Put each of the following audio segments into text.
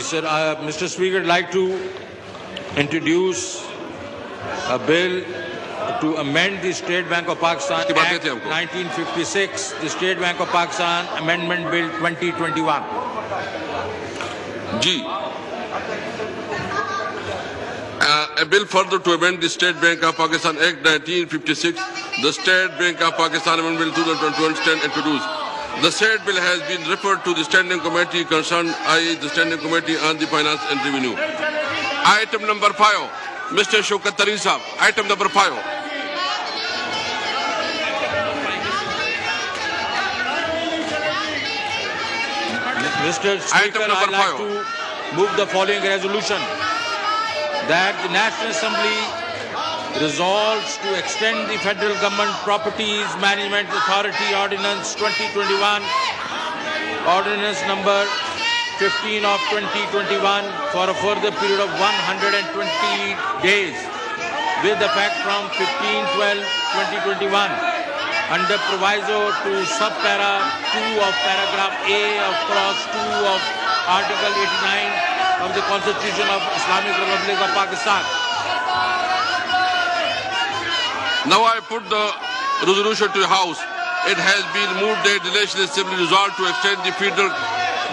sir. Mr. Speaker, I'd like to introduce a bill to amend the State Bank of Pakistan Act 1956, the State Bank of Pakistan Amendment Bill 2021. Ji. A bill further to amend the State Bank of Pakistan Act 1956, the State Bank of Pakistan Amendment Bill 2021 stand introduced. The said bill has been referred to the Standing Committee concerned, i.e. the Standing Committee on the Finance and Revenue. Item number 5, Mr. Shaukat Tareen Sahab. Item number 5. Mr. Speaker, I'd like to move the following resolution, that the National Assembly resolves to extend the Federal Government Properties Management Authority Ordinance 2021, Ordinance number 15 of 2021 for a further period of 120 days with effect from 15/12/2021 under proviso to subpara 2 of paragraph A of clause 2 of Article 89 of the Constitution of Islamic Republic of Pakistan. Now I put the resolution to the House. It has been moved that the National Assembly resolved to extend the Federal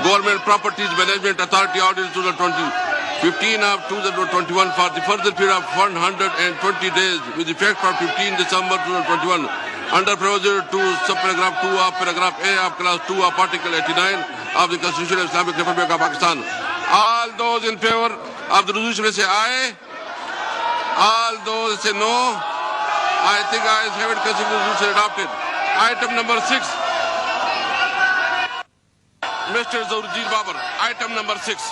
Government Properties Management Authority Ordinance 2015 of 2021 for the further period of 120 days with effect from 15 December 2021 under proviso to subparagraph 2 of paragraph A of clause 2 of Article 89 of the Constitution of Islamic Republic of Pakistan. All those in favor of the resolution may say aye. All those say no. I think I haven't considered the resolution adopted. Item number 6. Mr. Zawrjeel Babar. Item number 6.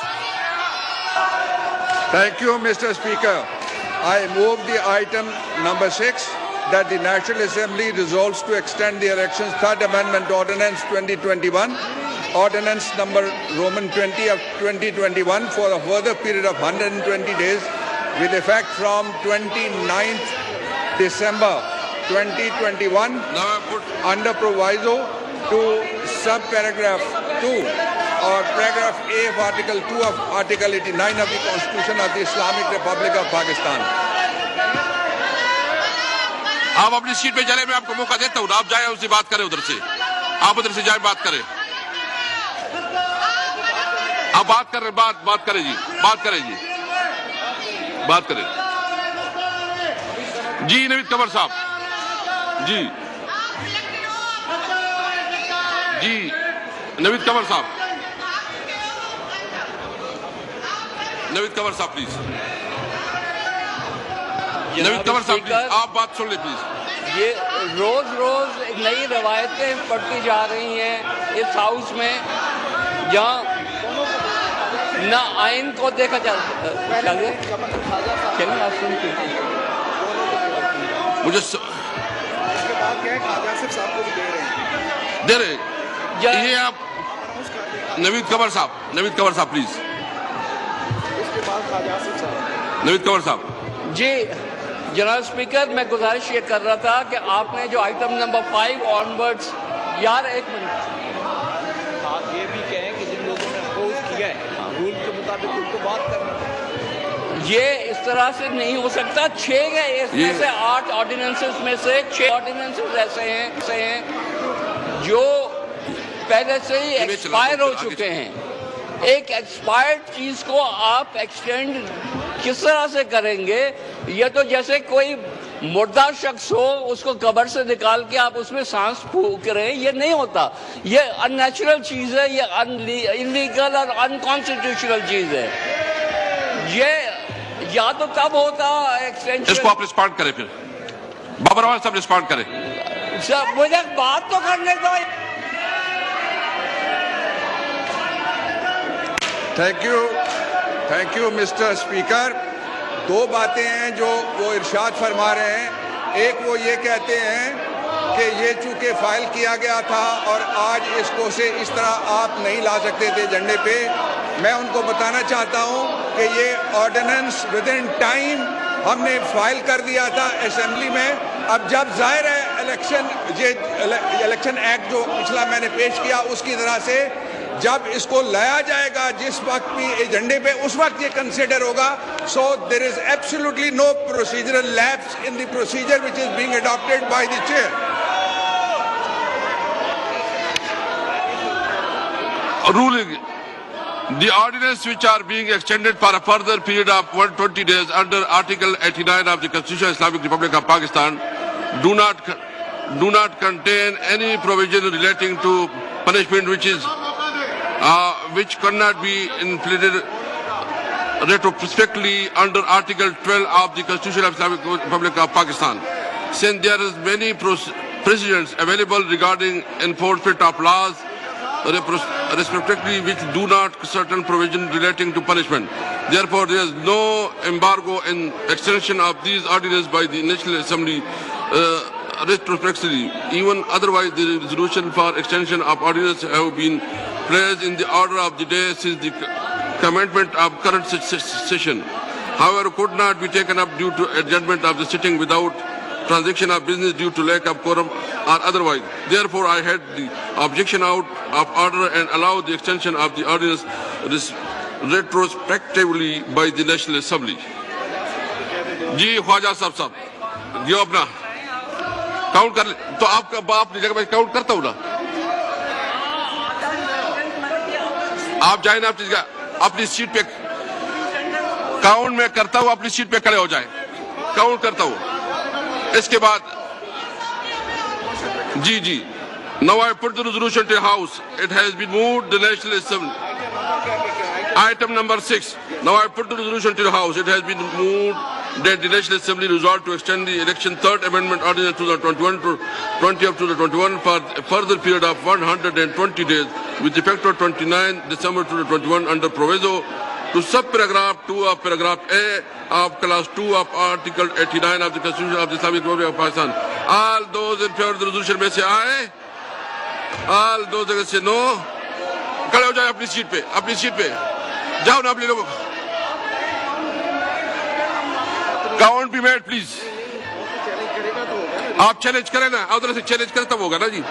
Thank you, Mr. Speaker. I move the item number 6, that the National Assembly resolves to extend the elections Third Amendment Ordinance 2021, Ordinance number Roman 20 of 2021 for a further period of 120 days with effect from 29th December 2021 under proviso to subparagraph 2 or paragraph A of Article 2 of Article 89 of the Constitution of the Islamic Republic of Pakistan. آپ اپنی set پہ چلے، میں آپ کو موقع دیتا ہوں، آپ جائیں اسے بات کریں، ادھر سے آپ ادھر سے جائیں بات کریں، آپ بات کر رہے بات کریں جی، بات کریں جی، بات کریں جی۔ نوید قمر صاحب جی، جی نوید قمر صاحب، نوید قمر صاحب پلیز، نوید قمر صاحب پلیز آپ بات سن لیں پلیز۔ یہ روز روز نئی روایتیں پڑھتی جا رہی ہیں اس ہاؤس میں، جہاں نہ آئین کو دیکھا مجھے دے رہے یہ آپ نوید قمر صاحب پلیز، نوید قمر صاحب جی۔ جناب اسپیکر، میں گزارش یہ کر رہا تھا کہ آپ نے جو آئٹم نمبر 5 آنورڈز، یار ایک منٹ، آپ یہ بھی کہیں کہ جن لوگوں نے اپوز کیا ہے رول کے مطابق ان کو بات کرنا، یہ اس طرح سے نہیں ہو سکتا۔ 6 اس میں سے 8 آرڈیننسز میں سے 6 آرڈیننسز ایسے ہیں جو پہلے سے ہی ایکسپائر ہو چکے ہیں۔ ایک ایکسپائرڈ چیز کو آپ ایکسٹینڈ کس طرح سے کریں گے؟ یہ تو جیسے کوئی مردہ شخص ہو، اس کو قبر سے نکال کے آپ اس میں سانس پھونک رہے ہیں، یہ نہیں ہوتا۔ یہ ان نیچرل چیز ہے، یہ انلیگل اور انکانسٹیٹیوشنل چیز ہے۔ یہ یا تو تب ہوتا ایکسٹینشن۔ اس کو آپ ریسپونڈ کریں، پھر بابر احمد صاحب ریسپونڈ کریں۔ مجھے بات تو کرنے دو۔ Thank you Mister Speaker. 2 باتیں ہیں جو وہ ارشاد فرما رہے ہیں۔ ایک وہ یہ کہتے ہیں کہ یہ چونکہ فائل کیا گیا تھا اور آج اس کو سے اس طرح آپ نہیں لا سکتے تھے ایجنڈے پہ۔ میں ان کو بتانا چاہتا ہوں کہ یہ آرڈیننس ود ان ٹائم ہم نے فائل کر دیا تھا اسمبلی میں۔ اب جب ظاہر ہے الیکشن ایکٹ جو پچھلا میں نے پیش کیا اس کی طرح سے جب اس کو لایا جائے گا جس وقت بھی ایجنڈے پہ اس وقت یہ کنسیڈر ہوگا. So there is absolutely no procedural lapse in the procedure which is being adopted by the chair. Ruling. The ordinance which are being extended for a further period of 120 days under Article 89 of the Constitution of Islamic Republic of Pakistan do not contain any provision relating to punishment which cannot be inflicted retrospectively under Article 12 of the Constitution of Islamic Republic of Pakistan. Since there is many precedents available regarding enforcement of laws respectively which do not certain provision relating to punishment. Therefore, there is no embargo in extension of these ordinances by the National Assembly retrospectively. Even otherwise, the resolution for extension of ordinances have been placed in the order of the day since the commencement of current session. However, could not be taken up due to adjournment of the sitting without transaction of business due to lack of quorum or otherwise. Therefore, I had the objection out of order and allowed the extension of the ordinance retrospectively by the National Assembly. جی خواجہ صاحب یہ اپنا count کر لیں تو آپ کا باپ جگہ میں کاؤنٹ کرتا ہوں نا. آپ جائیں نا اپنی سیٹ پہ کاؤنٹ میں کرتا ہوں, اپنی سیٹ پہ کھڑے ہو جائیں, کاؤنٹ کرتا ہوں. اس کے بعد جی now I put the resolution to the House. It has been moved the National Assembly. Item number 6. Now I put the resolution to the House. It has been moved that the National Assembly resolved to extend the election third amendment ordinance 2021 to 20 of 2021 for a further period of 120 days with effect of 29 December 2021 under proviso to subparagraph 2 of paragraph A of class 2 of article 89 of the Constitution of the Islamic Republic of Pakistan. All those in favor of the resolution may say aye. All those against say no. کھڑے ہو جائیں اپنی set پہ جاؤ نا اپنے لوگوں. Count بھی made please. آپ چیلنج کریں نا, ادھر سے چیلنج کریں تب ہوگا نا جی.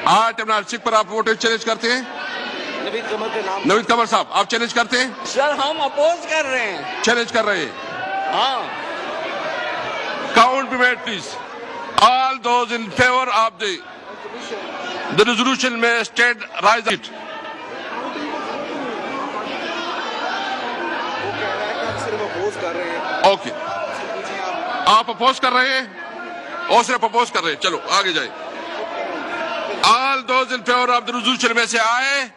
آئٹم نمبر 6 پر آپ ووٹنگ چیلنج کرتے ہیں. نوید قمر صاحب آپ چیلنج کرتے ہیں. سر ہم اپوز کر رہے ہیں. چیلنج کر رہے ہیں. ہاں. Count be made, please. All those in favor of the resolution may stand, rise it. Okay. آپ اپوز کر رہے ہیں اور صرف اپوز کر رہے ہیں. چلو آگے جائیں. All those in favor of the resolution may say aye.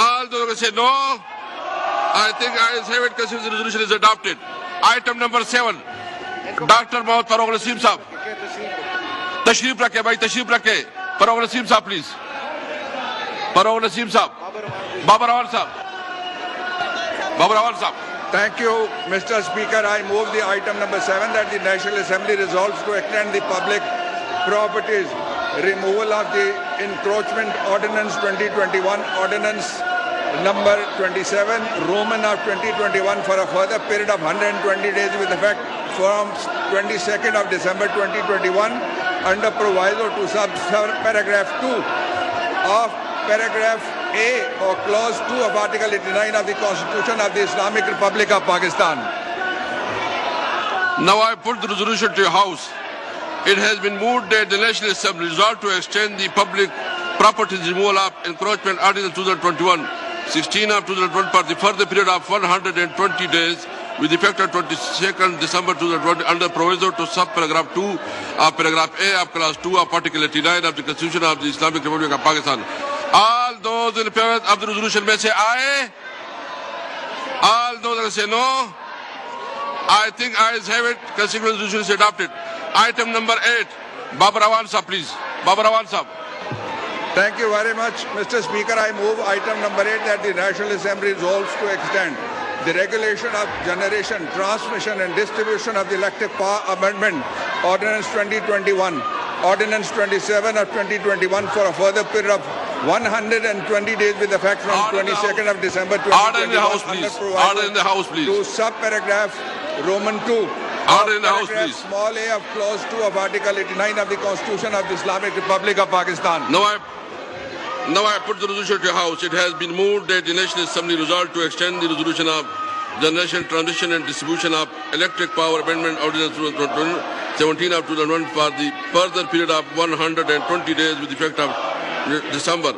All those may say no. I think I have it considered the resolution is adopted. Item number 7. Doctor محمد فروغ نسیم صاحب تشریف رکھے. بھائی تشریف رکھے. فروغ نسیم صاحب پلیز. فروغ نسیم صاحب. بابر اول صاحب. بابر اول صاحب. Thank you, Mr. Speaker. I move the item number 7 that the National Assembly resolves to extend the public properties removal of the encroachment ordinance 2021, ordinance number 27, Roman of 2021 for a further period of 120 days with effect from 22nd of December 2021 under proviso to subparagraph 2 of paragraph A or clause 2 of article 89 of the Constitution of the Islamic Republic of Pakistan. Now I put the resolution to your House. It has been moved that the National Assembly resolved to extend the public properties removal of encroachment ordinance 2021, 16 of 2021 for the further period of 120 days with effect of 22nd December 2020 under proviso to subparagraph 2 of paragraph A of clause 2 of article 89 of the Constitution of the Islamic Republic of Pakistan. All those in favor of the resolution may say aye. All those that say no. I think ayes have it. Consider resolution is adopted. Item number 8. Babar Awan Sahab, please. Babar Awan Sahab. Thank you very much, Mr. Speaker. I move item number 8 that the National Assembly resolves to extend the regulation of generation, transmission and distribution of the electric power amendment ordinance 2021, ordinance 27 of 2021 for a further period of 120 days with effect from Order in the 22nd of December Order in the House, 2021 please. under Order in the House, to please. subparagraph Roman 2 Order in the House, paragraph please. small a of clause 2 of Article 89 of the Constitution of the Islamic Republic of Pakistan. Now I put the resolution to the House. It has been moved that the National Assembly resolved to extend the resolution of generation, transmission and distribution of electric power amendment ordinance 17 of 2001 for the further period of 120 days with effect of December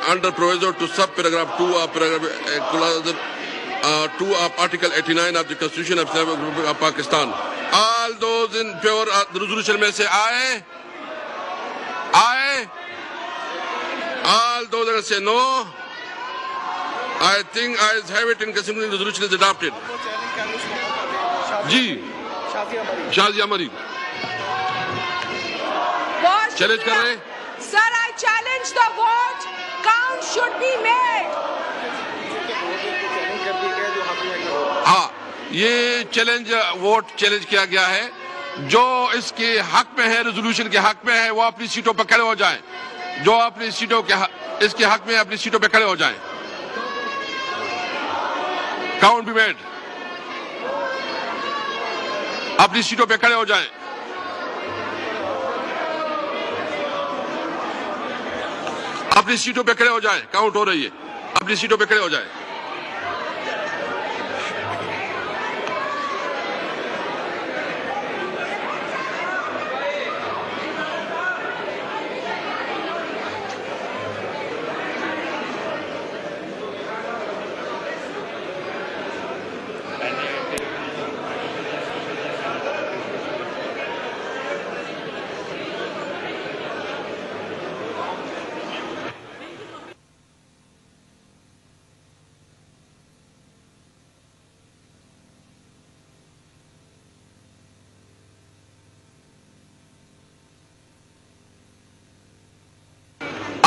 under proviso to subparagraph 2 of paragraph 2 of Article 89 of the Constitution of the Islamic Republic of Pakistan. All those in favor of the resolution may say aye. Aye. All those that say no. I think ayes have it in Assembly resolution is adopted. Ji. Shazia Mari. Challenge kar rahe? Sir, I challenge the vote. Count should be made. ہاں یہ challenge vote challenge کیا گیا ہے. جو اس کے حق میں ہے ریزولوشن کے حق میں ہے وہ اپنی سیٹوں پہ کھڑے ہو جائیں. جو اپنی سیٹوں کے اس کے حق میں اپنی سیٹوں پہ کھڑے ہو جائیں. کاؤنٹ بھی میڈ. اپنی سیٹوں پہ کھڑے ہو جائیں. اپنی سیٹوں پہ کھڑے ہو جائیں. کاؤنٹ ہو رہی ہے. اپنی سیٹوں پہ کھڑے ہو جائیں.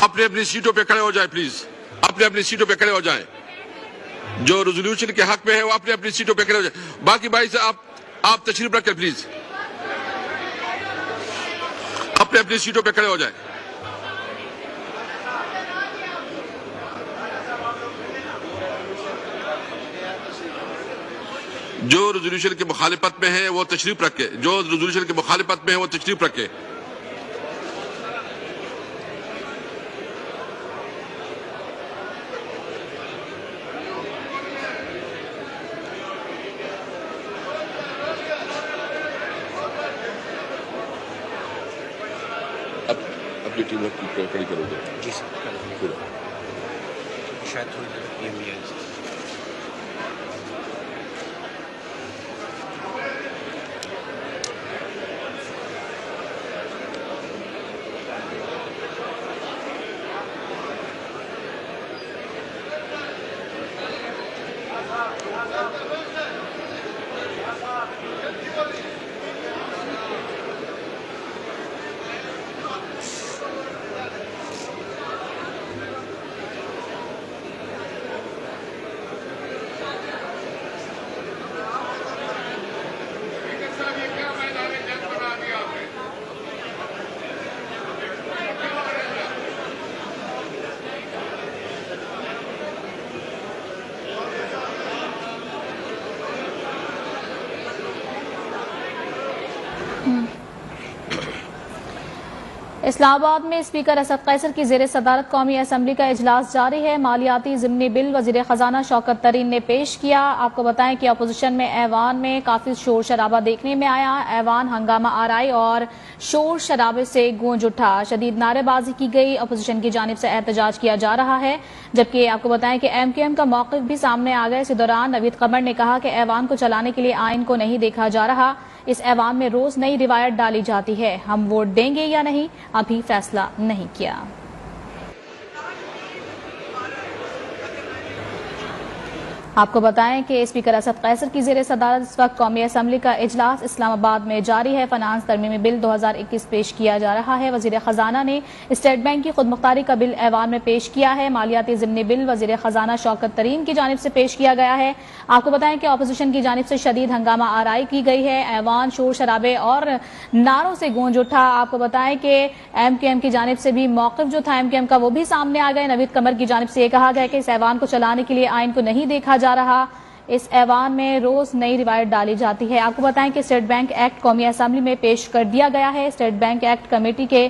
اپنے اپنی سیٹوں پہ کھڑے ہو جائیں پلیز. اپنے اپنی سیٹوں پہ کھڑے ہو جائیں. جو ریزولوشن کے حق میں ہے وہ اپنے اپنی سیٹوں پہ کھڑے ہو جائیں. باقی بھائی سے آپ تشریف رکھیں پلیز. اپنے اپنی سیٹوں پہ کھڑے ہو جائیں. جو ریزولوشن کی مخالفت میں ہے وہ تشریف رکھے. جو ریزولوشن کی مخالفت میں ہے وہ تشریف رکھے. اپنی ٹیم کھڑی کرو گے. جی سر شاید تھوڑی دیر پی ایم بھی آئی. اسلام آباد میں اسپیکر اسد قیصر کی زیر صدارت قومی اسمبلی کا اجلاس جاری ہے. مالیاتی ضمنی بل وزیر خزانہ شوکت طرین نے پیش کیا. آپ کو بتائیں کہ اپوزیشن میں ایوان میں کافی شور شرابہ دیکھنے میں آیا. ایوان ہنگامہ آرائی اور شور شرابے سے گونج اٹھا. شدید نعرے بازی کی گئی. اپوزیشن کی جانب سے احتجاج کیا جا رہا ہے. جبکہ آپ کو بتائیں کہ ایم کیو ایم کا موقف بھی سامنے آ گیا. اس دوران نوید قمر نے کہا کہ ایوان کو چلانے کے لیے آئین کو نہیں دیکھا جا رہا. اس ایوان میں روز نئی روایت ڈالی جاتی ہے. ہم ووٹ دیں گے یا نہیں ابھی فیصلہ نہیں کیا. آپ کو بتائیں کہ اسپیکر اسد قیصر کی زیر صدارت اس وقت قومی اسمبلی کا اجلاس اسلام آباد میں جاری ہے۔ فنانس ترمیمی بل 2021 پیش کیا جا رہا ہے۔ وزیر خزانہ نے اسٹیٹ بینک کی خود مختاری کا بل ایوان میں پیش کیا ہے۔ مالیاتی ضمنی بل وزیر خزانہ شوکت ترین کی جانب سے پیش کیا گیا ہے۔ آپ کو بتائیں کہ اپوزیشن کی جانب سے شدید ہنگامہ آرائی کی گئی ہے۔ ایوان شور شرابے اور نعروں سے گونج اٹھا۔ آپ کو بتائیں کہ ایم کیو ایم کی جانب سے بھی موقف جو تھا ایم کیو ایم کا وہ بھی سامنے آ گئے۔ نوید قمر کی جانب سے یہ کہا گیا کہ اس ایوان کو چلانے کے لیے آئین کو نہیں دیکھا جا رہا، اس ایوان میں روز نئی روایت ڈالی جاتی ہے۔ آپ کو بتائیں کہ اسٹیٹ بینک ایکٹ قومی اسمبلی میں پیش کر دیا گیا ہے۔ اسٹیٹ بینک ایکٹ کمیٹی کے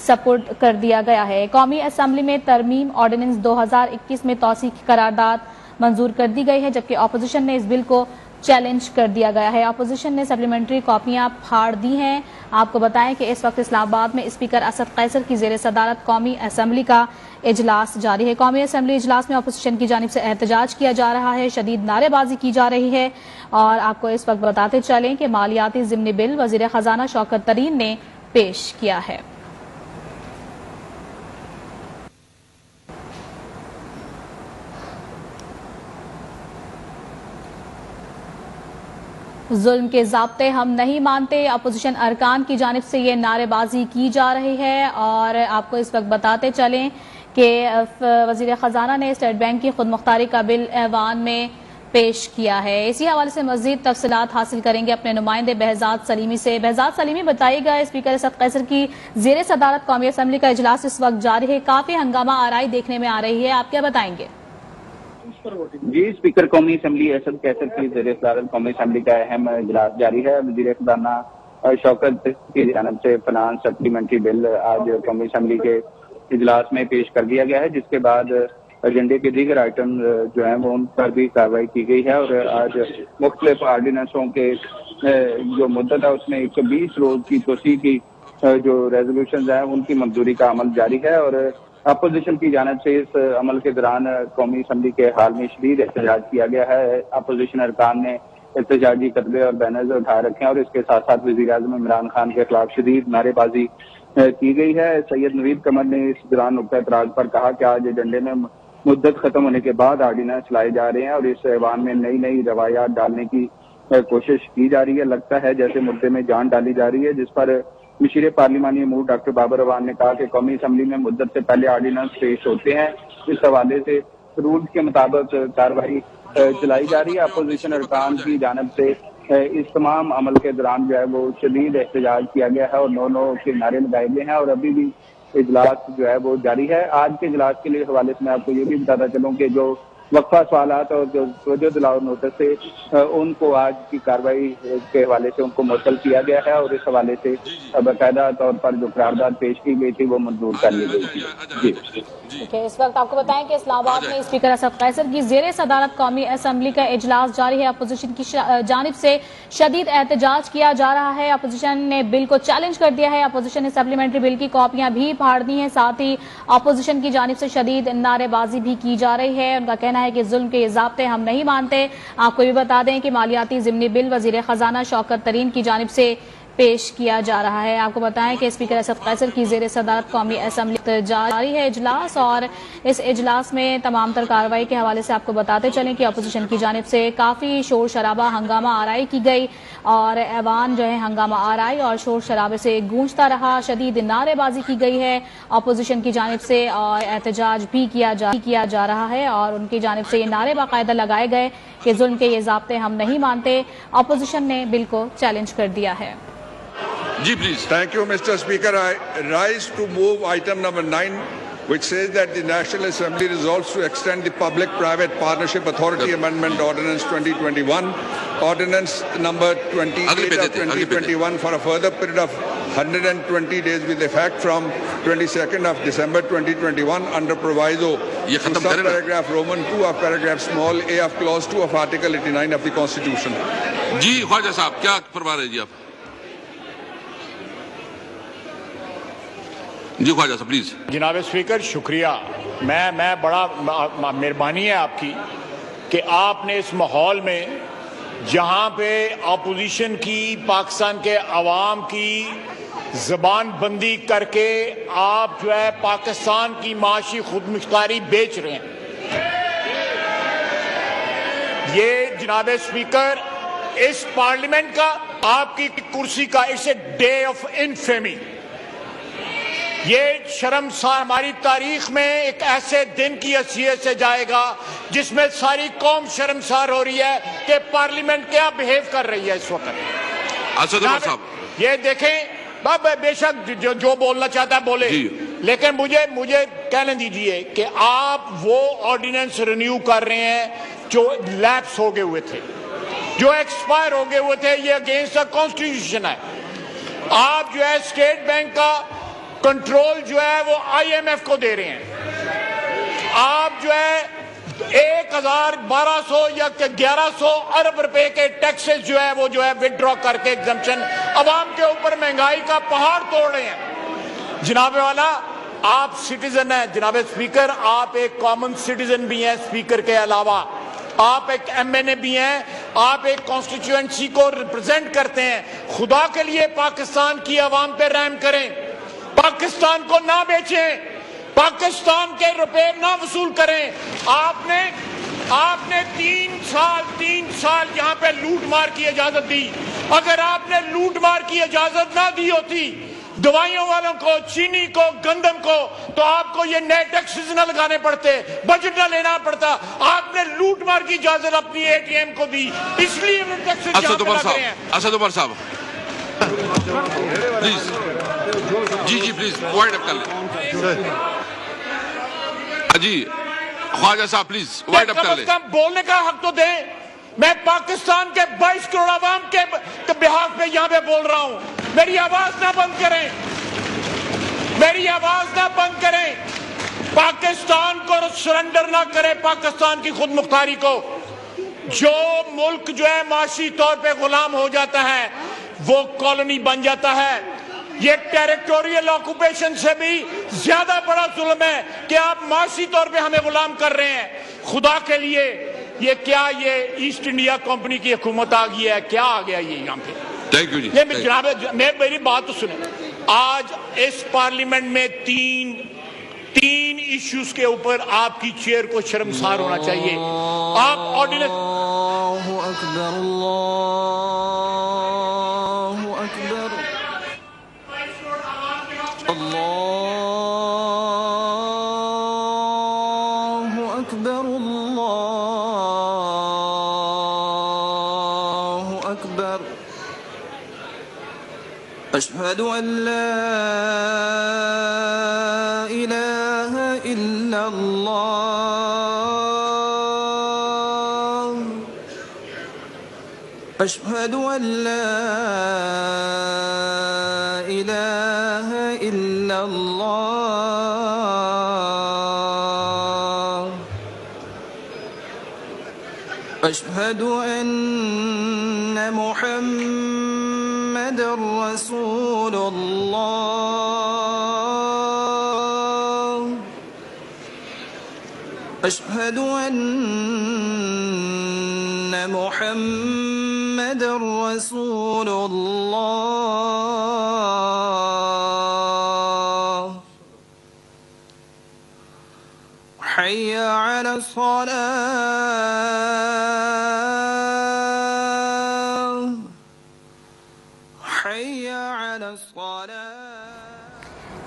سپورٹ کر دیا گیا ہے۔ قومی اسمبلی میں ترمیم آرڈیننس 2021 میں توسیع کی قرارداد منظور کر دی گئی ہے، جبکہ اپوزیشن نے اس بل کو چیلنج کر دیا گیا ہے۔ اپوزیشن نے سپلیمنٹری کاپیاں پھاڑ دی ہیں۔ آپ کو بتائیں کہ اس وقت اسلام آباد میں اسپیکر اسد قیصر کی زیر صدارت قومی اسمبلی کا اجلاس جاری ہے۔ قومی اسمبلی اجلاس میں اپوزیشن کی جانب سے احتجاج کیا جا رہا ہے، شدید نعرے بازی کی جا رہی ہے، اور آپ کو اس وقت بتاتے چلیں کہ مالیاتی ضمنی بل وزیر خزانہ شوکت ترین نے پیش کیا ہے۔ ظلم کے ضابطے ہم نہیں مانتے، اپوزیشن ارکان کی جانب سے یہ نعرے بازی کی جا رہی ہے، اور آپ کو اس وقت بتاتے چلیں کہ وزیر خزانہ نے اسٹیٹ بینک کی خود مختاری کا بل ایوان میں پیش کیا ہے۔ اسی حوالے سے مزید تفصیلات حاصل کریں گے اپنے نمائندے بہزاد سلیمی سے۔ بہزاد سلیمی، بتائیے گا اسپیکر اسد قیصر کی زیر صدارت قومی اسمبلی کا اجلاس اس وقت جاری ہے، کافی ہنگامہ آرائی دیکھنے میں آ رہی ہے، آپ کیا بتائیں گے؟ جی، اسپیکر قومی اسمبلی اسد قیصر کی زیر صدارت قومی اسمبلی کا اہم اجلاس جاری ہے۔ وزیر خزانہ شوکت کی جانب سے فنانس سپلیمنٹری بل آج قومی اسمبلی کے اجلاس میں پیش کر دیا گیا ہے، جس کے بعد ایجنڈے کے دیگر آئٹم جو ہیں وہ ان پر بھی کارروائی کی گئی ہے، اور آج مختلف آرڈیننسوں کے جو مدت ہے اس میں 120 روز کی توسیع کی جو ریزولوشنز ہیں ان کی منظوری کا عمل جاری ہے، اور اپوزیشن کی جانب سے اس عمل کے دوران قومی اسمبلی کے حال میں شدید احتجاج کیا گیا ہے۔ اپوزیشن ارکان نے احتجاجی کتبے اور بینرز اٹھائے رکھے ہیں، اور اس کے ساتھ ساتھ وزیر اعظم عمران خان کے خلاف شدید نعرے بازی کی گئی ہے۔ سید نوید قمر نے اس دوران نقطہ اعتراض پر کہا کہ آج ایجنڈے میں مدت ختم ہونے کے بعد آرڈیننس لائے جا رہے ہیں، اور اس ایوان میں نئی نئی روایات ڈالنے کی کوشش کی جا رہی ہے۔ لگتا ہے جیسے مدعے میں جان ڈالی جا رہی ہے، جس پر مشیر پارلیمانی امور ڈاکٹر بابر اعوان نے کہا کہ قومی اسمبلی میں مدت سے پہلے آرڈیننس پیش ہوتے ہیں، اس حوالے سے رولز کے مطابق کارروائی چلائی جا رہی ہے۔ اپوزیشن ارکان کی جانب سے اس تمام عمل کے دوران جو ہے وہ شدید احتجاج کیا گیا ہے، اور نو کے نعرے لگائے گئے ہیں، اور ابھی بھی اجلاس جو ہے وہ جاری ہے۔ آج کے اجلاس کے لیے حوالے سے میں آپ کو یہ بھی بتاتا چلوں کہ جو وقفہ سوالات اور جو توجہ دلاؤ نوٹس سے ان کو آج کی کارروائی کے حوالے سے ان کو معطل کیا گیا ہے، اور اس حوالے سے باقاعدہ طور پر جو قرارداد پیش کی گئی تھی وہ منظور کر لی گئی تھی۔ ٹھیک ہے، اس وقت آپ کو بتائیں کہ اسلام آباد میں اسپیکر اسد قیصر کی زیر صدارت قومی اسمبلی کا اجلاس جاری ہے۔ اپوزیشن کی جانب سے شدید احتجاج کیا جا رہا ہے، اپوزیشن نے بل کو چیلنج کر دیا ہے، اپوزیشن نے سپلیمنٹری بل کی کاپیاں بھی پھاڑ دی ہیں، ساتھ ہی اپوزیشن کی جانب سے شدید نعرے بازی بھی کی جا رہی ہے۔ ان کا کہنا ہے کہ ظلم کے ضابطے ہم نہیں مانتے۔ آپ کو بھی بتا دیں کہ مالیاتی ضمنی بل وزیر خزانہ شوکت ترین کی جانب سے پیش کیا جا رہا ہے۔ آپ کو بتائیں کہ اسپیکر اسد قیصر کی زیر صدارت قومی اسمبلی جاری ہے اجلاس، اور اس اجلاس میں تمام تر کارروائی کے حوالے سے آپ کو بتاتے چلیں کہ اپوزیشن کی جانب سے کافی شور شرابہ ہنگامہ آرائی کی گئی، اور ایوان جو ہے ہنگامہ آرائی اور شور شرابے سے گونجتا رہا، شدید نعرے بازی کی گئی ہے اپوزیشن کی جانب سے، اور احتجاج بھی کیا جا رہا ہے، اور ان کی جانب سے یہ نعرے باقاعدہ لگائے گئے کہ ظلم کے یہ ضابطے ہم نہیں مانتے۔ اپوزیشن نے بل کو چیلنج کر دیا ہے۔ جی please. Thank you, Mr. Speaker. I rise to move item number 9, which says that the National Assembly resolves to extend the Public-Private Partnership Authority Amendment Ordinance 2021, Ordinance number 28 of 2021 for a further period of 120 days with effect from 22nd of December 2021 under proviso to subparagraph Roman 2 of paragraph small a of clause 2 of Article 89 of the Constitution. جی خواجہ صاحب کیا فرما رہے جی آپ؟ جی خواجہ صاحب please. جناب speaker شکریہ، میں بڑا مہربانی ہے آپ کی کہ آپ نے اس ماحول میں جہاں پہ اپوزیشن کی پاکستان کے عوام کی زبان بندی کر کے آپ جو ہے پاکستان کی معاشی خود مختاری بیچ رہے ہیں، یہ جناب اسپیکر اس پارلیمنٹ کا آپ کی کرسی کا اٹس اے ڈے آف انفیمی. یہ شرمسار ہماری تاریخ میں ایک ایسے دن کی حیثیت سے جائے گا جس میں ساری قوم شرمسار ہو رہی ہے کہ پارلیمنٹ کیا بہیو کر رہی ہے اس وقت. یہ دیکھیں بے شک جو بولنا چاہتا ہے بولے, لیکن مجھے کہنے دیجئے کہ آپ وہ آرڈیننس رینیو کر رہے ہیں جو لیپس ہو گئے ہوئے تھے, جو ایکسپائر ہو گئے ہوئے تھے. یہ اگینسٹ دا کانسٹیٹیوشن ہے. آپ جو ہے اسٹیٹ بینک کا کنٹرول جو ہے وہ آئی ایم ایف کو دے رہے ہیں. آپ جو ہے 1200 یا 1100 ارب روپے کے ٹیکسز جو ہے وہ جو ہے وڈرا کر کے ایگزمپشن عوام کے اوپر مہنگائی کا پہاڑ توڑ رہے ہیں. جناب والا آپ سٹیزن ہیں, جناب اسپیکر آپ ایک کامن سٹیزن بھی ہیں, اسپیکر کے علاوہ آپ ایک ایم این اے بھی ہیں, آپ ایک کانسٹیچوئنسی کو ریپرزینٹ کرتے ہیں. خدا کے لیے پاکستان کی عوام پہ رحم کریں, پاکستان کو نہ بیچیں, پاکستان کے روپے نہ وصول کریں. آپ نے 3 سال یہاں پہ لوٹ مار کی اجازت دی. اگر آپ نے لوٹ مار کی اجازت نہ دی ہوتی دوائیوں والوں کو, چینی کو, گندم کو, تو آپ کو یہ نئے ٹیکسز نہ لگانے پڑتے, بجٹ نہ لینا پڑتا. آپ نے لوٹ مار کی اجازت اپنی اے ٹی ایم کو دی, اس لیے انہوں نے ٹیکسز یہاں پہ لگ رہے ہیں. اسد عمر صاحب پلیز, جی پلیز وائنڈ اپ کر لیں. جی خواجہ صاحب پلیز وائنڈ اپ کر لیں. بولنے کا حق تو دیں. میں پاکستان کے 22 کروڑ عوام کے بہاف پہ یہاں پہ بول رہا ہوں. میری آواز نہ بند کریں, میری آواز نہ بند کریں. پاکستان کو سرنڈر نہ کریں, پاکستان کی خود مختاری کو. جو ملک جو ہے معاشی طور پہ غلام ہو جاتا ہے وہ کالونی بن جاتا ہے. یہ ٹیریٹوریل آکوپیشن سے بھی زیادہ بڑا ظلم ہے کہ آپ معاشی طور پہ ہمیں غلام کر رہے ہیں. خدا کے لیے یہ کیا یہ ایسٹ انڈیا کمپنی کی حکومت آ گئی ہے, کیا آ گیا یہ یہاں پہ. تھینک یو جی. جناب میری بات تو سنیں. آج اس پارلیمنٹ میں تین ایشوز کے اوپر آپ کی چیئر کو شرمسار ہونا چاہیے. آپ آرڈیننس اللہ اکبر أشهد أن لا إله إلا الله أشهد أن لا إله إلا الله أشهد أن محمد رسول الله أشهد أن محمد رسول الله حي على الصلاة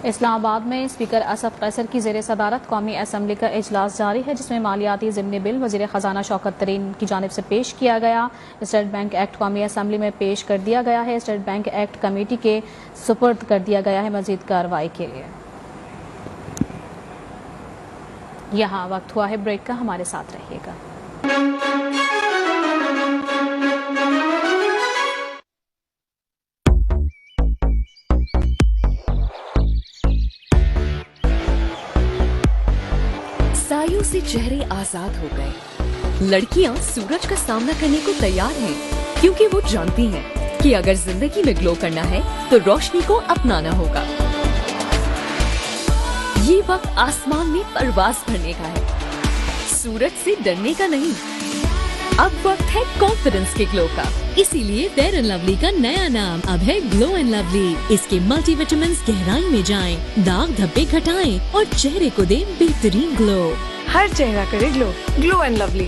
اسلام آباد میں اسپیکر اسد قیصر کی زیر صدارت قومی اسمبلی کا اجلاس جاری ہے, جس میں مالیاتی ضمنی بل وزیر خزانہ شوکت ترین کی جانب سے پیش کیا گیا. اسٹیٹ بینک ایکٹ قومی اسمبلی میں پیش کر دیا گیا ہے. اسٹیٹ بینک ایکٹ کمیٹی کے سپرد کر دیا گیا ہے مزید کارروائی کے لیے. یہاں وقت ہوا ہے بریک کا, ہمارے ساتھ رہیے گا. سایوں سے چہرے آزاد ہو گئے. لڑکیاں سورج کا سامنا کرنے کو تیار ہیں, کیونکہ وہ جانتی ہیں کہ اگر زندگی میں گلو کرنا ہے تو روشنی کو اپنانا ہوگا. یہ وقت آسمان میں پرواز بھرنے کا ہے, سورج سے ڈرنے کا نہیں. اب وقت ہے کانفیڈنس کے گلو کا. اسی لیے فیئر اینڈ لولی کا نیا نام اب ہے گلو اینڈ لولی. اس کے ملٹی وٹامنز گہرائی میں جائیں, داغ دھبے گھٹائیں اور چہرے کو دیں بہترین گلو. ہر چہرہ کرے گلو. گلو اینڈ لولی.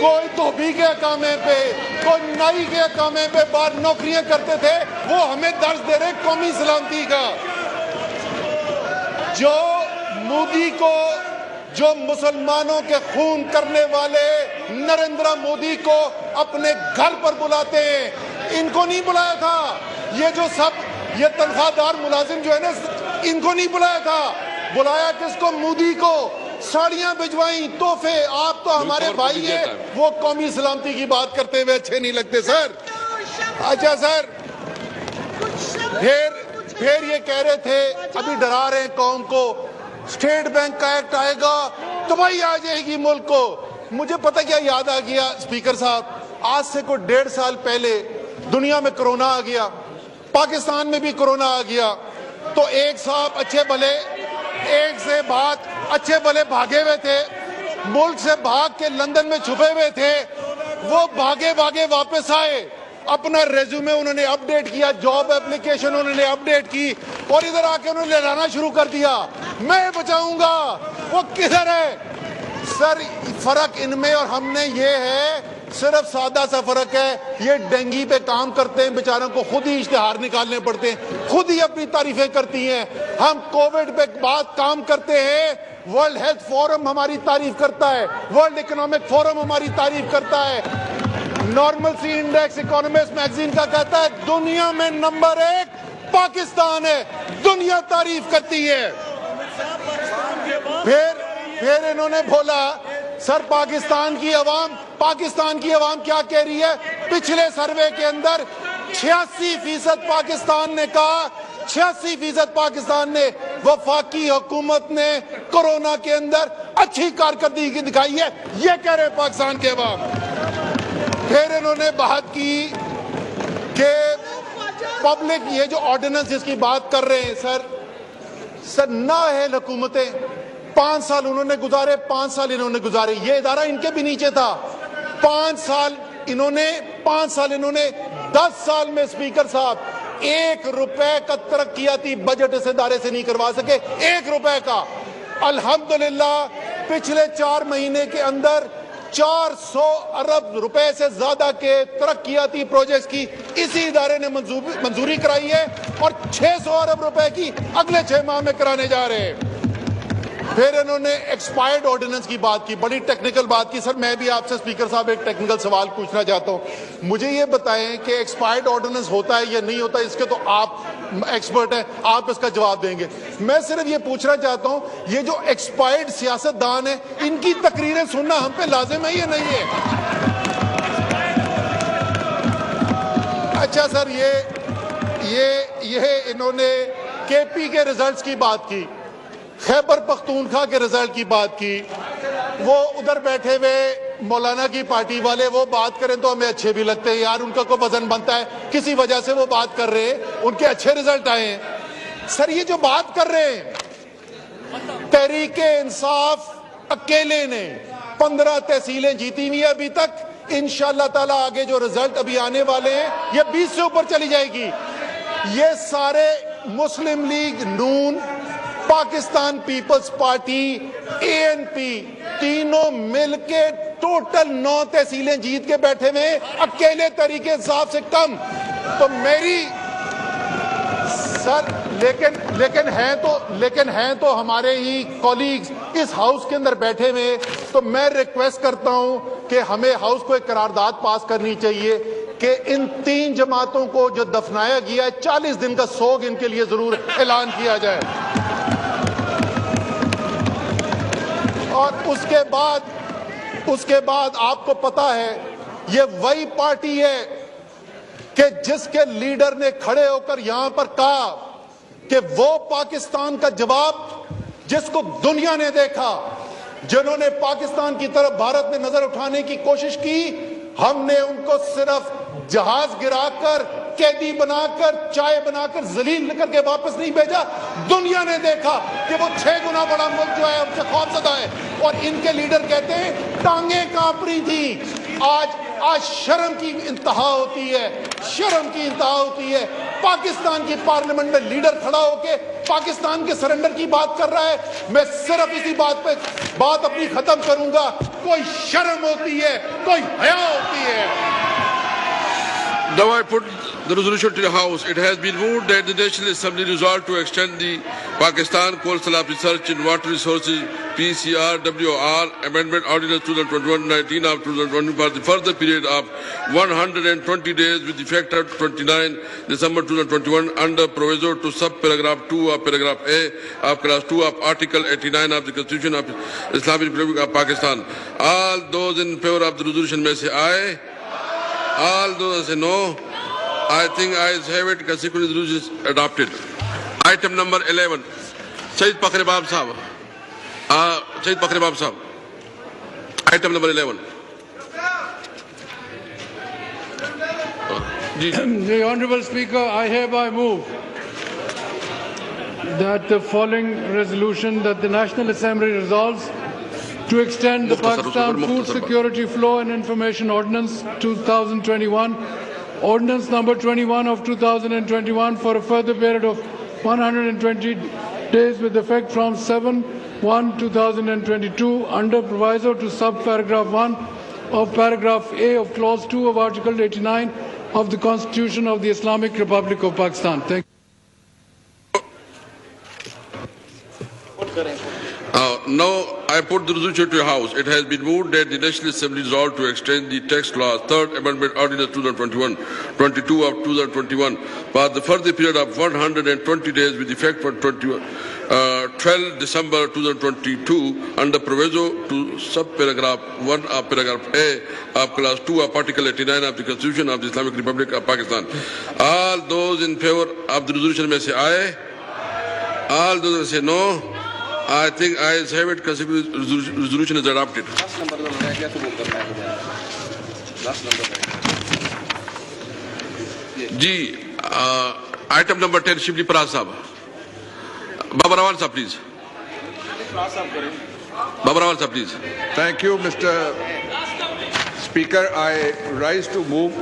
کوئی دھوبی کے اقامے پہ، کوئی نائی کے اقامے پہ باہر نوکریاں کرتے تھے، وہ ہمیں درس دے رہے قومی سلامتی کا. جو مودی کو، جو مسلمانوں کے خون کرنے والے نریندر مودی کو اپنے گھر پر بلاتے ہیں، ان کو نہیں بلایا تھا. یہ جو سب یہ تنخواہ دار ملازم جو ہے نا، ان کو نہیں بلایا تھا. بلایا کس کو؟ مودی کو. ساڑیاں بھجوائیں، تحفے. آپ تو ہمارے بھائی ہیں، وہ قومی سلامتی کی بات کرتے ہوئے اچھے نہیں لگتے سر. اچھا سر، پھر یہ کہہ رہے تھے، ابھی ڈرا رہے ہیں قوم کو، اسٹیٹ بینک کا ایکٹ آئے گا تباہی آ جائے گی ملک کو. مجھے پتہ کیا یاد آ گیا اسپیکر صاحب، آج سے کوئی 1.5 سال پہلے دنیا میں کرونا آ گیا، پاکستان میں بھی کرونا آ گیا. تو ایک صاحب اچھے بھلے، ایک سے بات اچھے بھلے بھاگے ہوئے تھے، ملک سے بھاگ کے لندن میں چھپے ہوئے تھے. وہ بھاگے واپس آئے، اپنا ریزیومے انہوں نے اپ ڈیٹ کیا، جاب اپلیکیشن انہوں نے اپ ڈیٹ کی، اور ادھر آ کے انہوں نے لہرانا شروع کر دیا، میں بچاؤں گا. وہ کدھر ہے سر؟ فرق ان میں اور ہم نے یہ ہے، صرف سادہ سا فرق ہے، یہ ڈینگی پہ کام کرتے ہیں، بیچاروں کو خود ہی اشتہار نکالنے پڑتے ہیں، خود ہی اپنی تعریفیں کرتی ہیں. ہم کووڈ پہ بات کام کرتے ہیں، ورلڈ ہیلتھ فورم ہماری تعریف کرتا ہے، ورلڈ اکنامک فورم ہماری تعریف کرتا ہے، نارمل سی انڈیکس اکانومسٹ میگزین کا کہتا ہے دنیا میں نمبر 1 پاکستان ہے، دنیا تعریف کرتی ہے. پھر انہوں نے بولا سر پاکستان کی عوام کیا کہہ رہی ہے؟ پچھلے سروے کے اندر 86% پاکستان نے کہا، 86% پاکستان نے، وفاقی حکومت نے کورونا کے اندر اچھی کارکردگی دکھائی ہے، یہ کہہ رہے پاکستان کے عوام. پھر انہوں نے بات کی کہ پبلک، یہ جو آرڈیننس جس کی بات کر رہے ہیں سر نااہل حکومتیں 5 سال انہوں نے گزارے، 5 سال انہوں نے گزارے، یہ ادارہ ان کے بھی نیچے تھا. 5 سال انہوں نے 10 سال میں اسپیکر صاحب 1 روپے کا ترقیاتی بجٹ اس ادارے سے نہیں کروا سکے، 1 روپے کا. الحمدللہ پچھلے 4 مہینے کے اندر 400 ارب روپے سے زیادہ کے ترقیاتی پروجیکٹس کی اسی ادارے نے منظوری کرائی ہے، اور 600 ارب روپے کی اگلے 6 ماہ میں کرانے جا رہے ہیں. پھر انہوں نے ایکسپائرڈ آرڈیننس کی بات کی، بڑی ٹیکنیکل بات کی. سر میں بھی آپ سے اسپیکر صاحب ایک ٹیکنیکل سوال پوچھنا چاہتا ہوں. مجھے یہ بتائیں کہ ایکسپائرڈ آرڈیننس ہوتا ہے یا نہیں ہوتا، اس کے تو آپ ایکسپرٹ ہیں، آپ اس کا جواب دیں گے. میں صرف یہ پوچھنا چاہتا ہوں، یہ جو ایکسپائرڈ سیاست دان ہیں، ان کی تقریریں سننا ہم پہ لازم ہے یا نہیں ہے؟ اچھا سر، یہ انہوں نے کے پی کے ریزلٹس کی بات کی، خیبر پختونخوا کے رزلٹ کی بات کی. وہ ادھر بیٹھے ہوئے مولانا کی پارٹی والے وہ بات کریں تو ہمیں اچھے بھی لگتے ہیں، یار ان کا کوئی وزن بنتا ہے، کسی وجہ سے وہ بات کر رہے ہیں، ان کے اچھے رزلٹ آئے ہیں. سر یہ جو بات کر رہے ہیں، تحریک انصاف اکیلے نے 15 تحصیلیں جیتی ہوئی ابھی تک. انشاءاللہ تعالی آگے جو رزلٹ ابھی آنے والے ہیں، یہ 20 سے اوپر چلی جائے گی. یہ سارے مسلم لیگ، نون، پاکستان پیپلز پارٹی، ANP تینوں مل کے ٹوٹل 9 تحصیلیں جیت کے بیٹھے ہوئے، اکیلے طریقے انصاف سے کم. تو میری سر لیکن ہیں تو ہمارے ہی کولیگز اس ہاؤس کے اندر بیٹھے ہوئے. تو میں ریکویسٹ کرتا ہوں کہ ہمیں ہاؤس کو ایک قرارداد پاس کرنی چاہیے کہ ان 3 جماعتوں کو جو دفنایا گیا ہے 40 دن کا سوگ ان کے لیے ضرور اعلان کیا جائے. اور اس کے بعد آپ کو پتا ہے یہ وہی پارٹی ہے کہ جس کے لیڈر نے کھڑے ہو کر یہاں پر کہا کہ وہ پاکستان کا جواب جس کو دنیا نے دیکھا، جنہوں نے پاکستان کی طرف بھارت میں نظر اٹھانے کی کوشش کی، ہم نے ان کو صرف جہاز گرا کر، قیدی بنا کر، چائے بنا کر، ذلیل کر کے واپس نہیں بھیجا. دنیا نے دیکھا کہ وہ 6 گنا بڑا ملک جو ہے ہم سے خوفزدہ ہے. اور ان کے لیڈر کہتے ہیں ٹانگیں کانپ رہی تھی. آج شرم کی انتہا ہوتی ہے، شرم کی انتہا ہوتی ہے۔ پاکستان کی پارلیمنٹ میں لیڈر کھڑا ہو کے پاکستان کے سرنڈر کی بات کر رہا ہے۔ میں صرف اسی بات پہ بات اپنی ختم کروں گا، کوئی شرم ہوتی ہے، کوئی حیا ہوتی ہے۔ Now I put the resolution to the House. It has been moved that the National Assembly resolve to extend the Pakistan Coal Slab Research in Water Resources PCRWR Amendment Ordinance 2021-19 of 2020 for the further period of 120 days with effect of 29 December 2021 under proviso to sub-paragraph 2 of paragraph A of class 2 of Article 89 of the Constitution of Islamic Republic of Pakistan. All those in favor of the resolution may say aye. All those say no. I think ayes have it. Consequently, the resolution is adopted. Item number 11. Syed Pakri Bab Sahab. Syed Pakri Bab Sahab. Item number 11. The Honourable Speaker, I hereby move that the following resolution, that the National Assembly resolves to extend the Pakistan Food Security Flow and Information Ordinance 2021, Ordinance number 21 of 2021 for a further period of 120 days with effect from 7/1/2022 under proviso to sub-paragraph 1 of paragraph A of clause 2 of Article 89 of the Constitution of the Islamic Republic of Pakistan. Thank you. Now I put the resolution to the House. It has been moved that the National Assembly resolve to extend the tax laws, Third Amendment Ordinance 2021-22 of 2021 for the further period of 120 days with effect for 12 December 2022 under proviso to sub-paragraph 1 of paragraph A of class 2 of Article 89 of the Constitution of the Islamic Republic of Pakistan. All those in favor of the resolution may say aye. All those say no. I think ayes have it. Consequently, resolution is adopted. Item number 10, Shibli Parag Sahab. Baba Rawal Sahab, please. Baba Rawal Sahab, please. Thank you, Mr. Speaker. I rise to move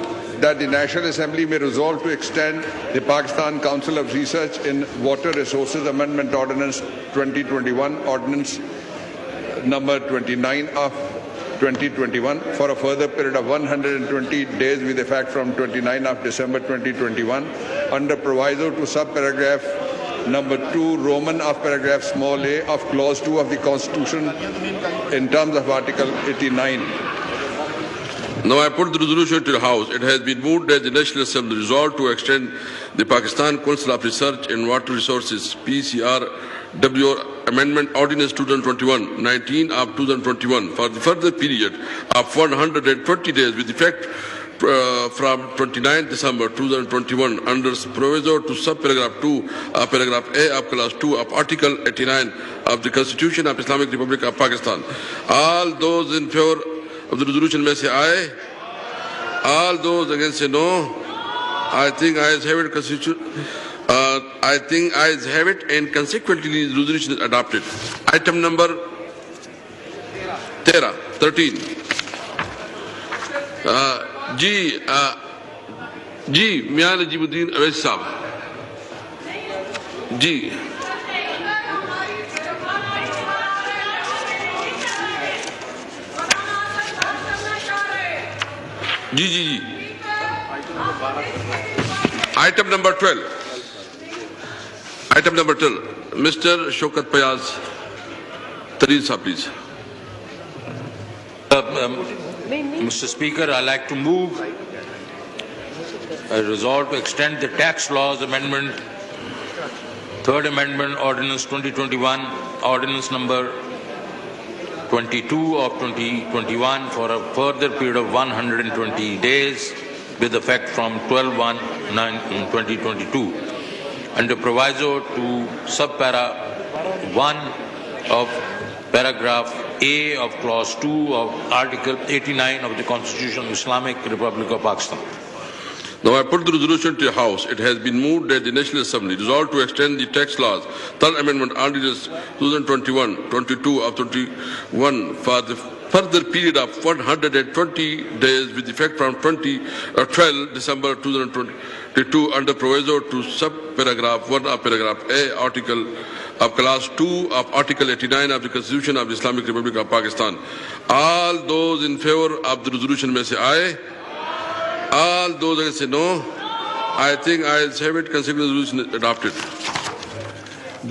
that the National Assembly may resolve to extend the Pakistan Council of Research in Water Resources Amendment Ordinance 2021, Ordinance number 29 of 2021 for a further period of 120 days with effect from 29 of December 2021 under proviso to sub-paragraph number 2 Roman of paragraph small a of clause 2 of the Constitution in terms of Article 89. Now I put the resolution to the House. It has been moved that the National Assembly resolve to extend the Pakistan Council of Research in Water Resources PCRWR Amendment Ordinance 2021-19 of 2021 for the further period of 120 days with effect from 29 December 2021 under proviso to sub-paragraph 2 of paragraph A of class 2 of Article 89 of the Constitution of Islamic Republic of Pakistan. All those in favor of the resolution may say aye. All those against say no. I think ayes have it. I think ayes have it, and consequently the resolution is adopted. Item number 13. Mian Najibuddin Awais Sahab. Item number 12. Item number 12. Mr. Shaukat Fayaz Tareen Sahab, please. Mr. Speaker, I like to move a resolve to extend the tax laws amendment, Third Amendment Ordinance 2021, Ordinance number 22 of 2021 for a further period of 120 days with effect from 12/1/2022 under proviso to subpara 1 of paragraph A of clause 2 of Article 89 of the Constitution of the Islamic Republic of Pakistan. Now I put the resolution to the House. It has been moved that the National Assembly resolve to extend the tax laws, Third Amendment Ordinance 2021-22 of 21 for the further period of 120 days with effect from 12 December 2022 under proviso to subparagraph 1 of paragraph A article of class 2 of article 89 of the Constitution of the Islamic Republic of Pakistan. All those in favor of the resolution may say aye. All those against say no. I think I have it. Consider the resolution adopted.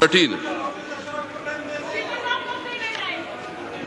13।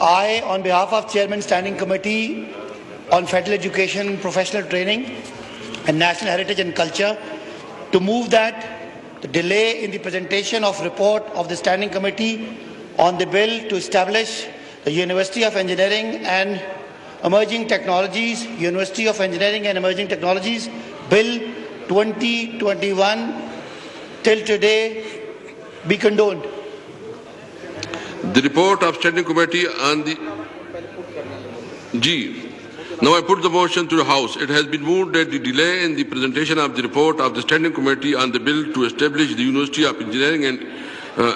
I, on behalf of Chairman Standing Committee on Federal Education, Professional Training and National Heritage and Culture, to move that the delay in the presentation of report of the Standing Committee on the bill to establish the University of Engineering and Emerging Technologies, University of Engineering and Emerging Technologies, Bill 2021 till today be condoned. The report of Standing Committee on the G. Now I put the motion to the House. It has been moved that the delay in the presentation of the report of the Standing Committee on the bill to establish the University of Engineering and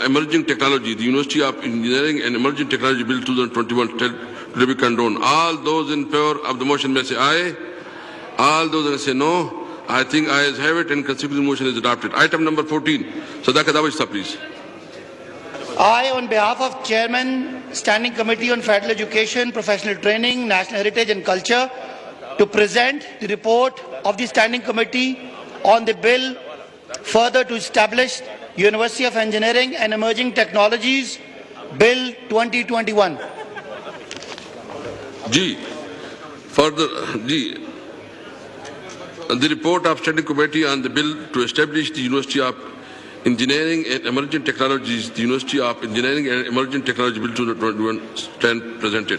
Emerging Technology, the University of Engineering and Emerging Technology Bill 2021 to be condoned. All those in favor of the motion may say aye. All those may say no. I think ayes have it and consider the motion is adopted. Item number 14. Sadakat Awais, please. I, on behalf of Chairman, Standing Committee on Federal Education, Professional Training, National Heritage and Culture, to present the report of the Standing Committee on the bill further to establish University of Engineering and Emerging Technologies, Bill 2021. G. Further, G. The report of Standing Committee on the bill to establish the University of Engineering and Emerging Technologies, the University of Engineering and Emerging Technology Bill 2021 stand presented.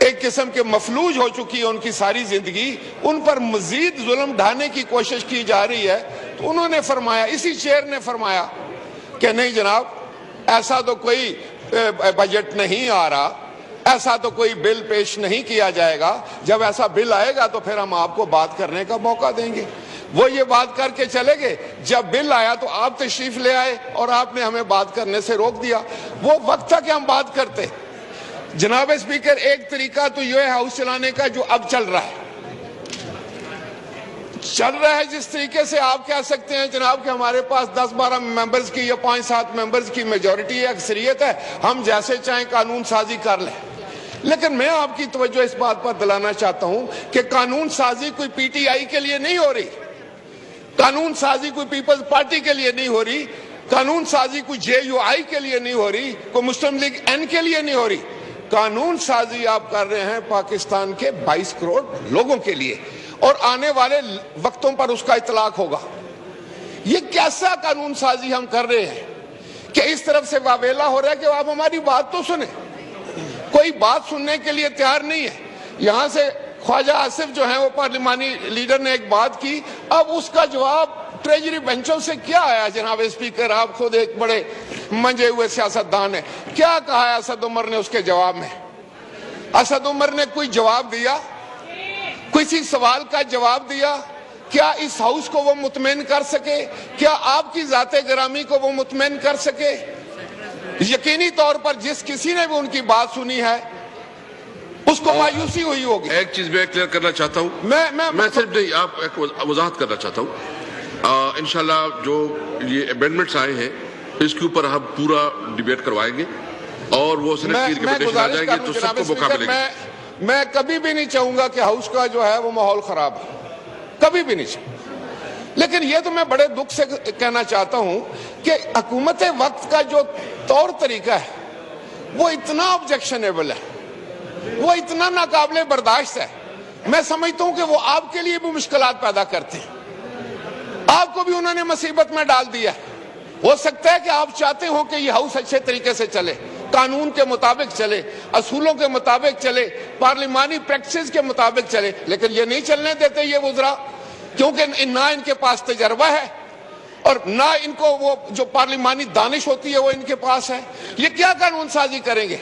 ایک قسم کے مفلوج ہو چکی ہے ان کی ساری زندگی، ان پر مزید ظلم ڈھانے کی کوشش کی جا رہی ہے. تو انہوں نے فرمایا، اسی چیئر نے فرمایا کہ نہیں جناب، ایسا تو کوئی بجٹ نہیں آ رہا، ایسا تو کوئی بل پیش نہیں کیا جائے گا، جب ایسا بل آئے گا تو پھر ہم آپ کو بات کرنے کا موقع دیں گے. وہ یہ بات کر کے چلے گئے. جب بل آیا تو آپ تشریف لے آئے اور آپ نے ہمیں بات کرنے سے روک دیا. وہ وقت تھا کہ ہم بات کرتے. جناب اسپیکر، ایک طریقہ تو یہ ہے ہاؤس چلانے کا جو اب چل رہا ہے جس طریقے سے آپ کہہ سکتے ہیں جناب کہ ہمارے پاس 10-12 ممبرز کی یا 5-7 ممبرز کی میجورٹی ہے، اکثریت ہے، ہم جیسے چاہیں قانون سازی کر لیں. لیکن میں آپ کی توجہ اس بات پر دلانا چاہتا ہوں کہ قانون سازی کوئی پی ٹی آئی کے لیے نہیں ہو رہی، قانون سازی کوئی پیپلز پارٹی کے لیے نہیں ہو رہی، قانون سازی کوئی جے یو آئی کے لیے نہیں ہو رہی، کوئی مسلم لیگ این کے لیے نہیں ہو رہی. قانون سازی آپ کر رہے ہیں پاکستان کے 22 کروڑ لوگوں کے لیے، اور آنے والے وقتوں پر اس کا اطلاق ہوگا. یہ کیسا قانون سازی ہم کر رہے ہیں کہ اس طرف سے واویلا ہو رہا ہے کہ آپ ہماری بات تو سنیں. کوئی بات سننے کے لیے تیار نہیں ہے. یہاں سے خواجہ آصف جو ہیں وہ پارلیمانی لیڈر نے ایک بات کی، اب اس کا جواب ٹریجری بینچوں سے کیا آیا؟ جناب اسپیکر، آپ خود ایک بڑے منجے ہوئے سیاستدان ہیں، کیا کہا ہے اسد عمر نے اس کے جواب میں؟ اسد عمر نے کوئی جواب دیا؟ کسی سوال کا جواب دیا؟ کیا اس ہاؤس کو وہ مطمئن کر سکے؟ کیا آپ کی ذات گرامی کو وہ مطمئن کر سکے؟ یقینی طور پر جس کسی نے بھی ان کی بات سنی ہے اس کو مایوسی ہوئی ہوگی. ایک چیز میں کلیئر کرنا چاہتا ہوں، میں صرف نہیں، آپ ایک وضاحت کرنا چاہتا ہوں. انشاءاللہ جو یہ امینڈمنٹس آئے ہیں اس کے اوپر ہم پورا ڈیبیٹ کروائیں گے اور وہ سینیٹ کی ریکمنڈیشن آ جائے گی تو سب کو موقع ملے گا. میں کبھی بھی نہیں چاہوں گا کہ ہاؤس کا جو ہے وہ ماحول خراب ہے، کبھی بھی نہیں چاہوں. لیکن یہ تو میں بڑے دکھ سے کہنا چاہتا ہوں کہ حکومت وقت کا جو طور طریقہ ہے وہ اتنا آبجیکشنیبل ہے، وہ اتنا ناقابل برداشت ہے. میں سمجھتا ہوں کہ وہ آپ کے لیے بھی مشکلات پیدا کرتے ہیں. آپ کو بھی انہوں نے مصیبت میں ڈال دیا. ہو سکتا ہے کہ آپ چاہتے ہو کہ یہ ہاؤس اچھے طریقے سے چلے، قانون کے مطابق چلے، اصولوں کے مطابق چلے، پارلیمانی پریکٹسز کے مطابق چلے، لیکن یہ نہیں چلنے دیتے یہ وزراء، کیونکہ نہ ان کے پاس تجربہ ہے اور نہ ان کو وہ جو پارلیمانی دانش ہوتی ہے وہ ان کے پاس ہے. یہ کیا قانون سازی کریں گے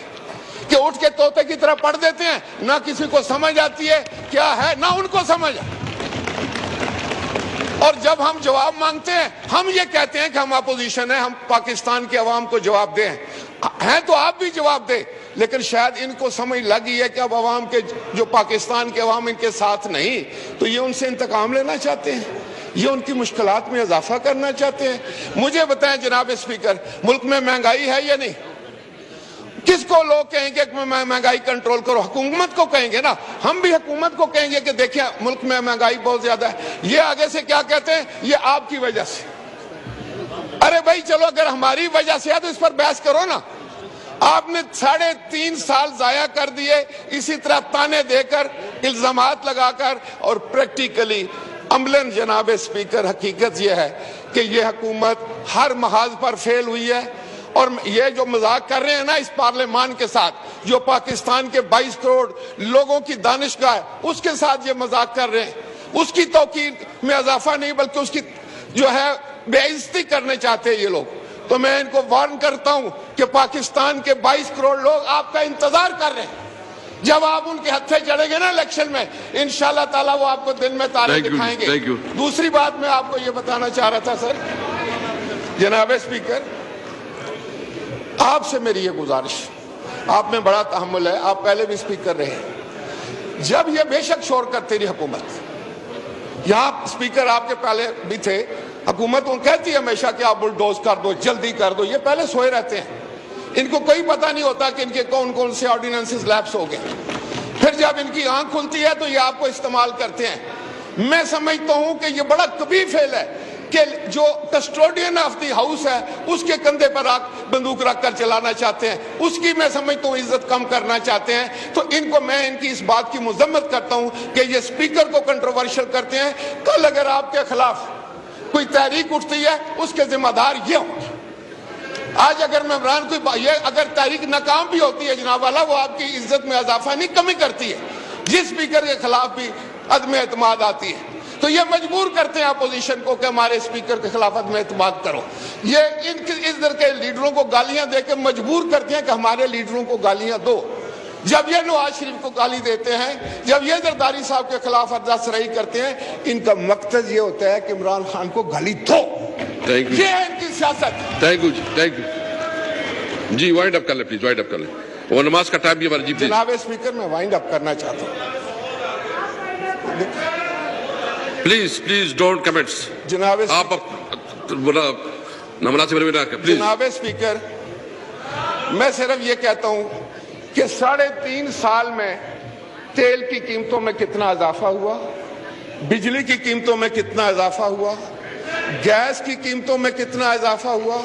کہ اٹھ کے طوطے کی طرح پڑھ دیتے ہیں؟ نہ کسی کو سمجھ آتی ہے کیا ہے، نہ ان کو سمجھ. اور جب ہم جواب مانگتے ہیں ہم یہ کہتے ہیں کہ ہم اپوزیشن ہیں، ہم پاکستان کے عوام کو جواب دیں. ہیں تو آپ بھی جواب دیں، لیکن شاید ان کو سمجھ لگی ہے کہ اب عوام کے جو پاکستان کے عوام ان کے ساتھ نہیں، تو یہ ان سے انتقام لینا چاہتے ہیں، یہ ان کی مشکلات میں اضافہ کرنا چاہتے ہیں. مجھے بتائیں جناب اسپیکر، ملک میں مہنگائی ہے یا نہیں؟ کس کو لوگ کہیں گے کہ مہنگائی کنٹرول کرو؟ حکومت کو کہیں گے نا. ہم بھی حکومت کو کہیں گے کہ دیکھیں ملک میں مہنگائی بہت زیادہ ہے. یہ آگے سے کیا کہتے ہیں؟ یہ آپ کی وجہ سے. ارے بھائی چلو، اگر ہماری وجہ سے ہے تو اس پر بحث کرو نا. آپ نے 3.5 سال ضائع کر دیے اسی طرح تانے دے کر، الزامات لگا کر، اور پریکٹیکلی عملاً جناب اسپیکر حقیقت یہ ہے کہ یہ حکومت ہر محاذ پر فیل ہوئی ہے. اور یہ جو مذاق کر رہے ہیں نا اس پارلیمان کے ساتھ، جو پاکستان کے 22 کروڑ لوگوں کی دانشگاہ ہے اس کے ساتھ یہ مذاق کر رہے ہیں، اس کی توقیر میں اضافہ نہیں بلکہ اس کی جو ہے بے عزتی کرنے چاہتے ہیں یہ لوگ. تو میں ان کو وارن کرتا ہوں کہ پاکستان کے 22 کروڑ لوگ آپ کا انتظار کر رہے ہیں. جب آپ ان کے ہتھے چڑھیں گے نا الیکشن میں، انشاءاللہ تعالیٰ وہ آپ کو دن میں تارے دکھائیں گے. دوسری بات میں آپ کو یہ بتانا چاہ رہا تھا سر، جناب اسپیکر، آپ سے میری یہ گزارش، آپ میں بڑا تحمل ہے، آپ پہلے بھی اسپیکر رہے. جب یہ بے شک شور کرتی رہی حکومت، یہاں اسپیکر آپ کے پہلے بھی تھے، حکومت ان کہتی ہے ہمیشہ کہ آپ بلڈوز کر دو، جلدی کر دو. یہ پہلے سوئے رہتے ہیں، ان کو کوئی پتہ نہیں ہوتا کہ ان کے کون کون سے آرڈیننسز لیپس ہو گئے. پھر جب ان کی آنکھ کھلتی ہے تو یہ آپ کو استعمال کرتے ہیں. میں سمجھتا ہوں کہ یہ بڑا کبھی فیل ہے کہ جو کسٹوڈین آف دی ہاؤس ہے اس کے کندھے پر بندوق رکھ کر چلانا چاہتے ہیں، اس کی میں سمجھتا ہوں عزت کم کرنا چاہتے ہیں. تو ان کو میں ان کی اس بات کی مذمت کرتا ہوں کہ یہ اسپیکر کو کنٹروورشل کرتے ہیں. کل اگر آپ کے خلاف کوئی تحریک اٹھتی ہے اس کے ذمہ دار یہ ہوں گے. آج اگر میں عمران کو یہ اگر تحریک ناکام بھی ہوتی ہے جناب والا، وہ آپ کی عزت میں اضافہ نہیں کمی کرتی ہے، جس اسپیکر کے خلاف بھی عدم اعتماد آتی ہے تو یہ مجبور کرتے ہیں اپوزیشن کو کہ ہمارے اسپیکر کے خلاف عدم اعتماد کرو. یہ اس طرح کے لیڈروں کو گالیاں دے کے مجبور کرتے ہیں کہ ہمارے لیڈروں کو گالیاں دو. جب یہ نواز شریف کو گالی دیتے ہیں، جب یہ زرداری صاحب کے خلاف ارادہ کرتے ہیں، ان کا مقصد یہ ہوتا ہے کہ عمران خان کو گالی دو. یہ ہے ان کی سیاست. تھینک یو جی وائنڈ اپ کر لیں پلیز، وائنڈ اپ کر لیں، وہ نماز کا ٹائم بھی ہمارا. جی جناب اسپیکر میں وائنڈ اپ کرنا چاہتا ہوں. Please don't comments. جناب آپ نماز سے نہ کریں پلیز. جناب اسپیکر میں صرف یہ کہتا ہوں کہ 3.5 سال میں تیل کی قیمتوں میں کتنا اضافہ ہوا، بجلی کی قیمتوں میں کتنا اضافہ ہوا، گیس کی قیمتوں میں کتنا اضافہ ہوا،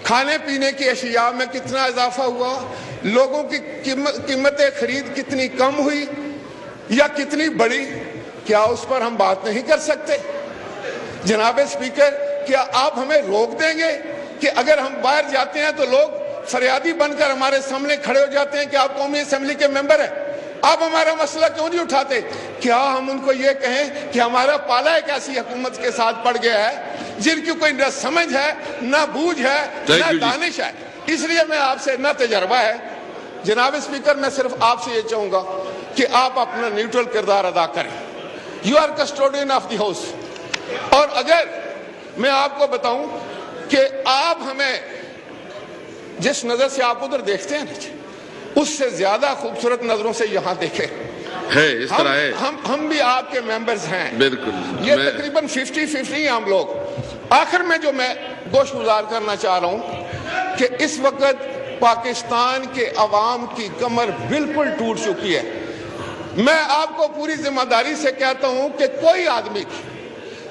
کھانے پینے کی اشیاء میں کتنا اضافہ ہوا، لوگوں کی قیمتیں خرید کتنی کم ہوئی یا کتنی بڑھی، کیا اس پر ہم بات نہیں کر سکتے؟ جناب اسپیکر کیا آپ ہمیں روک دیں گے کہ اگر ہم باہر جاتے ہیں تو لوگ فریادی بن کر ہمارے سامنے کھڑے ہو جاتے ہیں کہ آپ قومی اسمبلی کے ممبر ہیں، آپ ہمارا مسئلہ کیوں نہیں اٹھاتے؟ کیا ہم ان کو یہ کہیں کہ ہمارا پالا ایک ایسی حکومت کے ساتھ پڑ گیا ہے جن کی کوئی نہ سمجھ ہے، نہ بوجھ ہے، نہ دانش ہے؟ اس لیے میں آپ سے نہ تجربہ ہے. جناب اسپیکر میں صرف آپ سے یہ چاہوں گا کہ آپ اپنا نیوٹرل کردار ادا کریں. You are custodian of the house. اور اگر میں آپ کو بتاؤں کہ آپ ہمیں جس نظر سے آپ ادھر دیکھتے ہیں اس سے زیادہ خوبصورت نظروں سے یہاں دیکھیں. اس طرح ہے. ہم بھی آپ کے ممبرز ہیں. بالکل. یہ تقریباً 50-50 ہیں ہم لوگ. آخر میں جو میں گوش گزار کرنا چاہ رہا ہوں کہ اس وقت پاکستان کے عوام کی کمر بالکل ٹوٹ چکی ہے. میں آپ کو پوری ذمہ داری سے کہتا ہوں کہ کوئی آدمی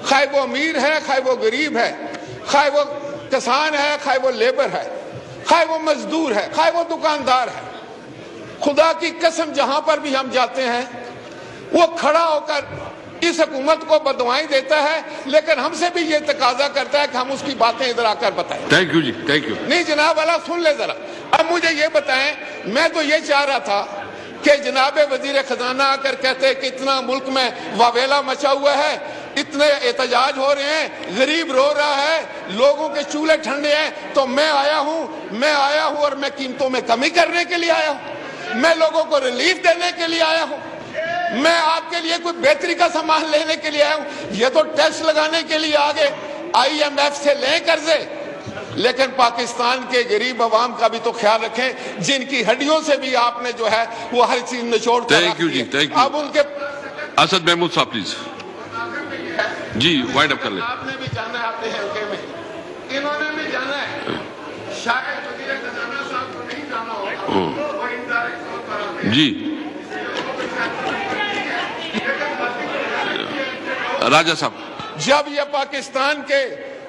خواہ وہ امیر ہے، خواہ وہ غریب ہے، خواہ وہ کسان ہے، خواہ وہ لیبر ہے، خواہ وہ مزدور ہے، خواہ وہ دکاندار ہے، خدا کی قسم جہاں پر بھی ہم جاتے ہیں وہ کھڑا ہو کر اس حکومت کو بددعائیں دیتا ہے، لیکن ہم سے بھی یہ تقاضا کرتا ہے کہ ہم اس کی باتیں ادھر آ کر بتائیں. تھینک یو جی، تھینک یو. نہیں جناب والا سن لے ذرا. اب مجھے یہ بتائیں، میں تو یہ چاہ رہا تھا کہ جناب وزیر خزانہ آ کر کہتے کہ اتنا ملک میں واویلا مچا ہوا ہے، اتنے احتجاج ہو رہے ہیں، غریب رو رہا ہے، لوگوں کے چولہے ٹھنڈے ہیں، تو میں آیا ہوں اور میں قیمتوں میں کمی کرنے کے لیے آیا ہوں، میں لوگوں کو ریلیف دینے کے لیے آیا ہوں، میں آپ کے لیے کوئی بہتری کا سامان لینے کے لیے آیا ہوں. یہ تو ٹیکس لگانے کے لیے آگے IMF سے لیں قرضے، لیکن پاکستان کے غریب عوام کا بھی تو خیال رکھیں جن کی ہڈیوں سے بھی آپ نے جو ہے وہ ہر چیز نچوڑ کر رکھی ہے. اب ان کے اسد محمود صاحب پلیز. جی وائنڈ اپ کر لیں. آپ نے بھی جانا ہے اپنے حلقے میں، انہوں نے بھی جانا ہے، شاید وزیر خزانہ صاحب کو نہیں جانا ہوگا. جی راجہ صاحب. جب یہ پاکستان کے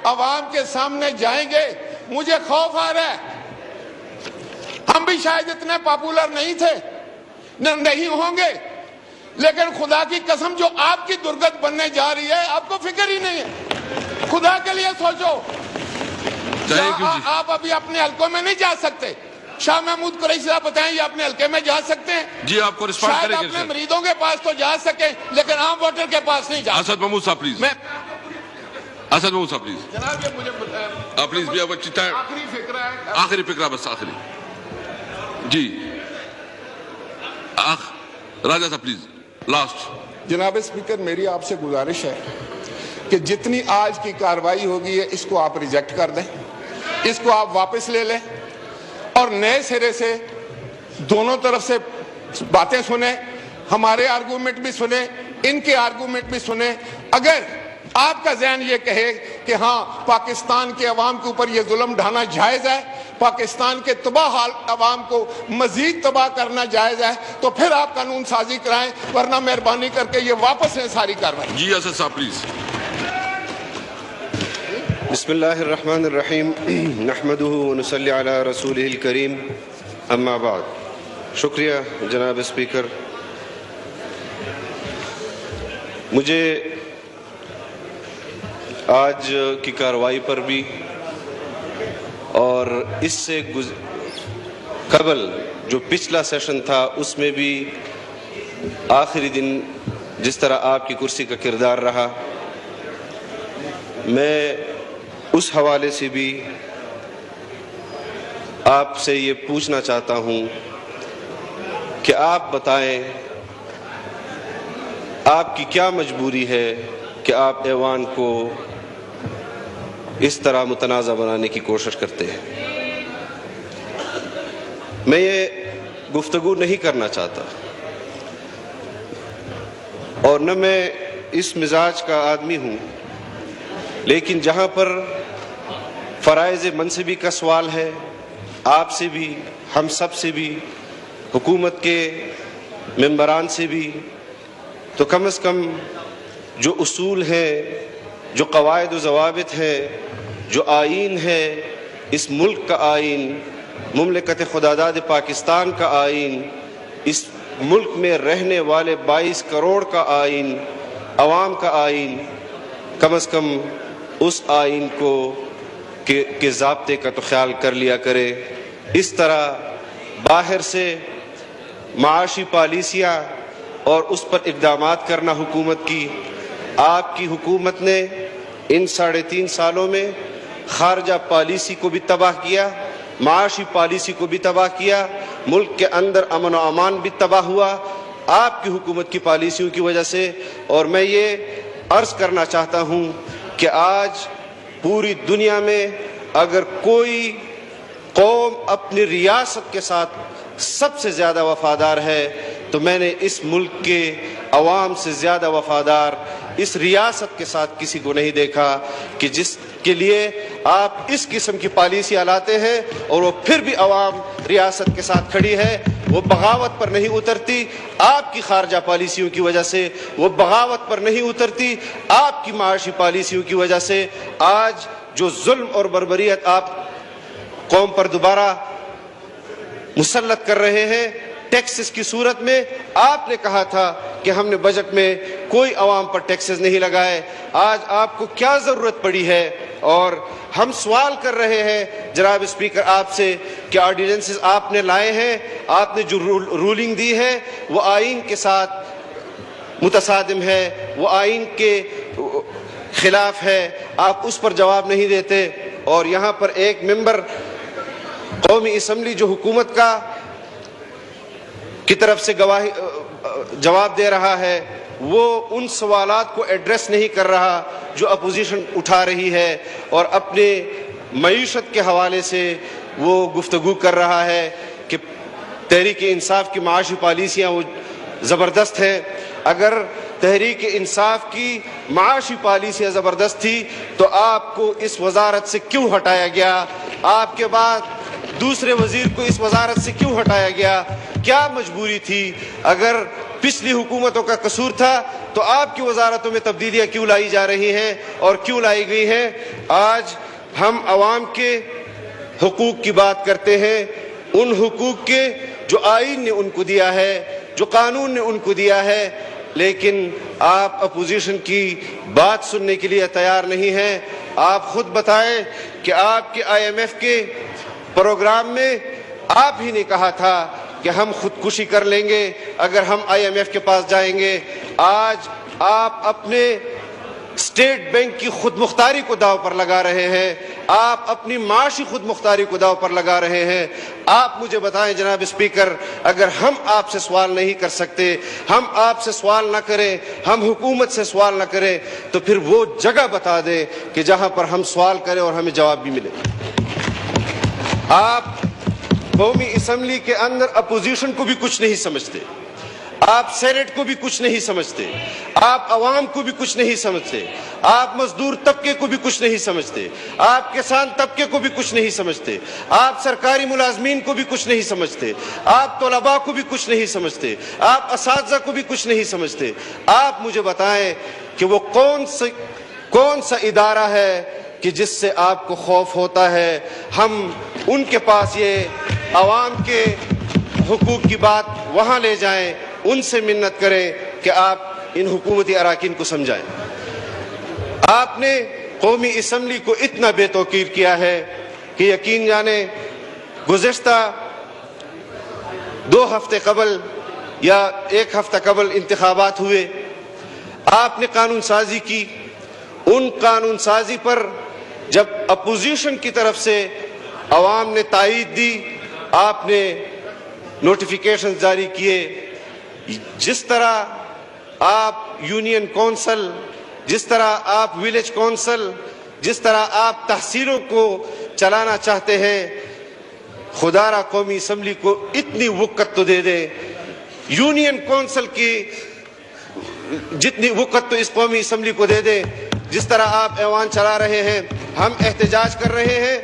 عوام کے سامنے جائیں گے مجھے خوف آ رہا ہے. ہم بھی شاید اتنے پاپولر نہیں تھے، نہیں ہوں گے، لیکن خدا کی قسم جو آپ کی درگت بننے جا رہی ہے آپ کو فکر ہی نہیں ہے. خدا کے لیے سوچو. آپ ابھی اپنے حلقوں میں نہیں جا سکتے. شاہ محمود قریشی صاحب بتائیں یہ اپنے حلقے میں جا سکتے ہیں؟ جی آپ کو رسپانس کریں گے. شاید اپنے مریضوں کے پاس تو جا سکیں لیکن عام ووٹر کے پاس نہیں جا سکتے. اسد محمود صاحب پلیز. اسد محمود صاحب پلیز. جناب یہ مجھے پلیز بھی آخری فکرہ ہے. آخری فکرہ بس آخری. جی راجہ صاحب پلیز لاسٹ. جناب اسپیکر میری آپ سے گزارش ہے کہ جتنی آج کی کارروائی ہوگی ہے اس کو آپ ریجیکٹ کر دیں، اس کو آپ واپس لے لیں اور نئے سرے سے دونوں طرف سے باتیں سنیں، ہمارے آرگومنٹ بھی سنیں، ان کے آرگومنٹ بھی سنیں. اگر آپ کا ذہن یہ کہے کہ ہاں پاکستان کے عوام کے اوپر یہ ظلم ڈھانا جائز ہے، پاکستان کے تباہ حال عوام کو مزید تباہ کرنا جائز ہے، تو پھر آپ قانون سازی کرائیں، ورنہ مہربانی کر کے یہ واپس لیں ساری کارروائی. جی اسد صاحب پلیز. بسم اللہ الرحمن الرحیم نحمدہ ونصلی علی رسولہ الکریم اما بعد. شکریہ جناب اسپیکر. مجھے آج کی کارروائی پر بھی اور اس سے قبل جو پچھلا سیشن تھا اس میں بھی آخری دن جس طرح آپ کی کرسی کا کردار رہا، میں اس حوالے سے بھی آپ سے یہ پوچھنا چاہتا ہوں کہ آپ بتائیں آپ کی کیا مجبوری ہے کہ آپ ایوان کو اس طرح متنازع بنانے کی کوشش کرتے ہیں۔ میں یہ گفتگو نہیں کرنا چاہتا اور نہ میں اس مزاج کا آدمی ہوں، لیکن جہاں پر فرائض منصبی کا سوال ہے، آپ سے بھی، ہم سب سے بھی، حکومت کے ممبران سے بھی، تو کم از کم جو اصول ہیں، جو قواعد و ضوابط ہیں، جو آئین ہے، اس ملک کا آئین، مملکت خداداد پاکستان کا آئین، اس ملک میں رہنے والے 22 کروڑ کا آئین، عوام کا آئین، کم از کم اس آئین کو کے ضابطے کا تو خیال کر لیا کرے۔ اس طرح باہر سے معاشی پالیسیاں اور اس پر اقدامات کرنا حکومت کی، آپ کی حکومت نے ان 3.5 سالوں میں خارجہ پالیسی کو بھی تباہ کیا، معاشی پالیسی کو بھی تباہ کیا، ملک کے اندر امن و امان بھی تباہ ہوا آپ کی حکومت کی پالیسیوں کی وجہ سے۔ اور میں یہ عرض کرنا چاہتا ہوں کہ آج پوری دنیا میں اگر کوئی قوم اپنی ریاست کے ساتھ سب سے زیادہ وفادار ہے تو میں نے اس ملک کے عوام سے زیادہ وفادار اس ریاست کے ساتھ کسی کو نہیں دیکھا کہ جس کے لیے آپ اس قسم کی پالیسیاں لاتے ہیں اور وہ پھر بھی عوام ریاست کے ساتھ کھڑی ہے، وہ بغاوت پر نہیں اترتی آپ کی خارجہ پالیسیوں کی وجہ سے، وہ بغاوت پر نہیں اترتی آپ کی معاشی پالیسیوں کی وجہ سے۔ آج جو ظلم اور بربریت آپ قوم پر دوبارہ مسلط کر رہے ہیں ٹیکسز کی صورت میں، آپ نے کہا تھا کہ ہم نے بجٹ میں کوئی عوام پر ٹیکسز نہیں لگائے، آج آپ کو کیا ضرورت پڑی ہے؟ اور ہم سوال کر رہے ہیں جناب اسپیکر آپ سے کہ آرڈیننسز آپ نے لائے ہیں، آپ نے جو رولنگ دی ہے وہ آئین کے ساتھ متصادم ہے، وہ آئین کے خلاف ہے، آپ اس پر جواب نہیں دیتے۔ اور یہاں پر ایک ممبر قومی اسمبلی جو حکومت کی طرف سے جواب دے رہا ہے، وہ ان سوالات کو ایڈریس نہیں کر رہا جو اپوزیشن اٹھا رہی ہے، اور اپنے معیشت کے حوالے سے وہ گفتگو کر رہا ہے کہ تحریک انصاف کی معاشی پالیسیاں وہ زبردست ہیں۔ اگر تحریک انصاف کی معاشی پالیسیاں زبردست تھی تو آپ کو اس وزارت سے کیوں ہٹایا گیا؟ آپ کے بعد دوسرے وزیر کو اس وزارت سے کیوں ہٹایا گیا؟ کیا مجبوری تھی؟ اگر پچھلی حکومتوں کا قصور تھا تو آپ کی وزارتوں میں تبدیلیاں کیوں لائی جا رہی ہیں اور کیوں لائی گئی ہیں؟ آج ہم عوام کے حقوق کی بات کرتے ہیں، ان حقوق کے جو آئین نے ان کو دیا ہے، جو قانون نے ان کو دیا ہے، لیکن آپ اپوزیشن کی بات سننے کے لیے تیار نہیں ہیں۔ آپ خود بتائیں کہ آپ کے IMF کے پروگرام میں آپ ہی نے کہا تھا کہ ہم خودکشی کر لیں گے اگر ہم IMF کے پاس جائیں گے۔ آج آپ اپنے اسٹیٹ بینک کی خود مختاری کو داؤ پر لگا رہے ہیں، آپ اپنی معاشی خود مختاری کو داؤ پر لگا رہے ہیں۔ آپ مجھے بتائیں جناب اسپیکر، اگر ہم آپ سے سوال نہیں کر سکتے، ہم آپ سے سوال نہ کریں، ہم حکومت سے سوال نہ کریں، تو پھر وہ جگہ بتا دیں کہ جہاں پر ہم سوال کریں اور ہمیں جواب بھی ملے۔ آپ قومی اسمبلی کے اندر اپوزیشن کو بھی کچھ نہیں سمجھتے، آپ سینٹ کو بھی کچھ نہیں سمجھتے، آپ عوام کو بھی کچھ نہیں سمجھتے، آپ مزدور طبقے کو بھی کچھ نہیں سمجھتے، آپ کسان طبقے کو بھی کچھ نہیں سمجھتے، آپ سرکاری ملازمین کو بھی کچھ نہیں سمجھتے، آپ طلباء کو بھی کچھ نہیں سمجھتے، آپ اساتذہ کو بھی کچھ نہیں سمجھتے۔ آپ مجھے بتائیں کہ وہ کون سا ادارہ ہے کہ جس سے آپ کو خوف ہوتا ہے؟ ہم ان کے پاس یہ عوام کے حقوق کی بات وہاں لے جائیں، ان سے منت کریں کہ آپ ان حکومتی اراکین کو سمجھائیں۔ آپ نے قومی اسمبلی کو اتنا بے توقیر کیا ہے کہ یقین جانے گزشتہ 2 ہفتے قبل یا 1 ہفتہ قبل انتخابات ہوئے، آپ نے قانون سازی کی. ان قانون سازی پر جب اپوزیشن کی طرف سے عوام نے تائید دی، آپ نے نوٹیفیکیشن جاری کیے. جس طرح آپ یونین کونسل، جس طرح آپ ولیج کونسل، جس طرح آپ تحصیلوں کو چلانا چاہتے ہیں، خدا را قومی اسمبلی کو اتنی وقت تو دے دیں. یونین کونسل کی جتنی وقت تو اس قومی اسمبلی کو دے دیں. جس طرح آپ ایوان چلا رہے ہیں، ہم احتجاج کر رہے ہیں،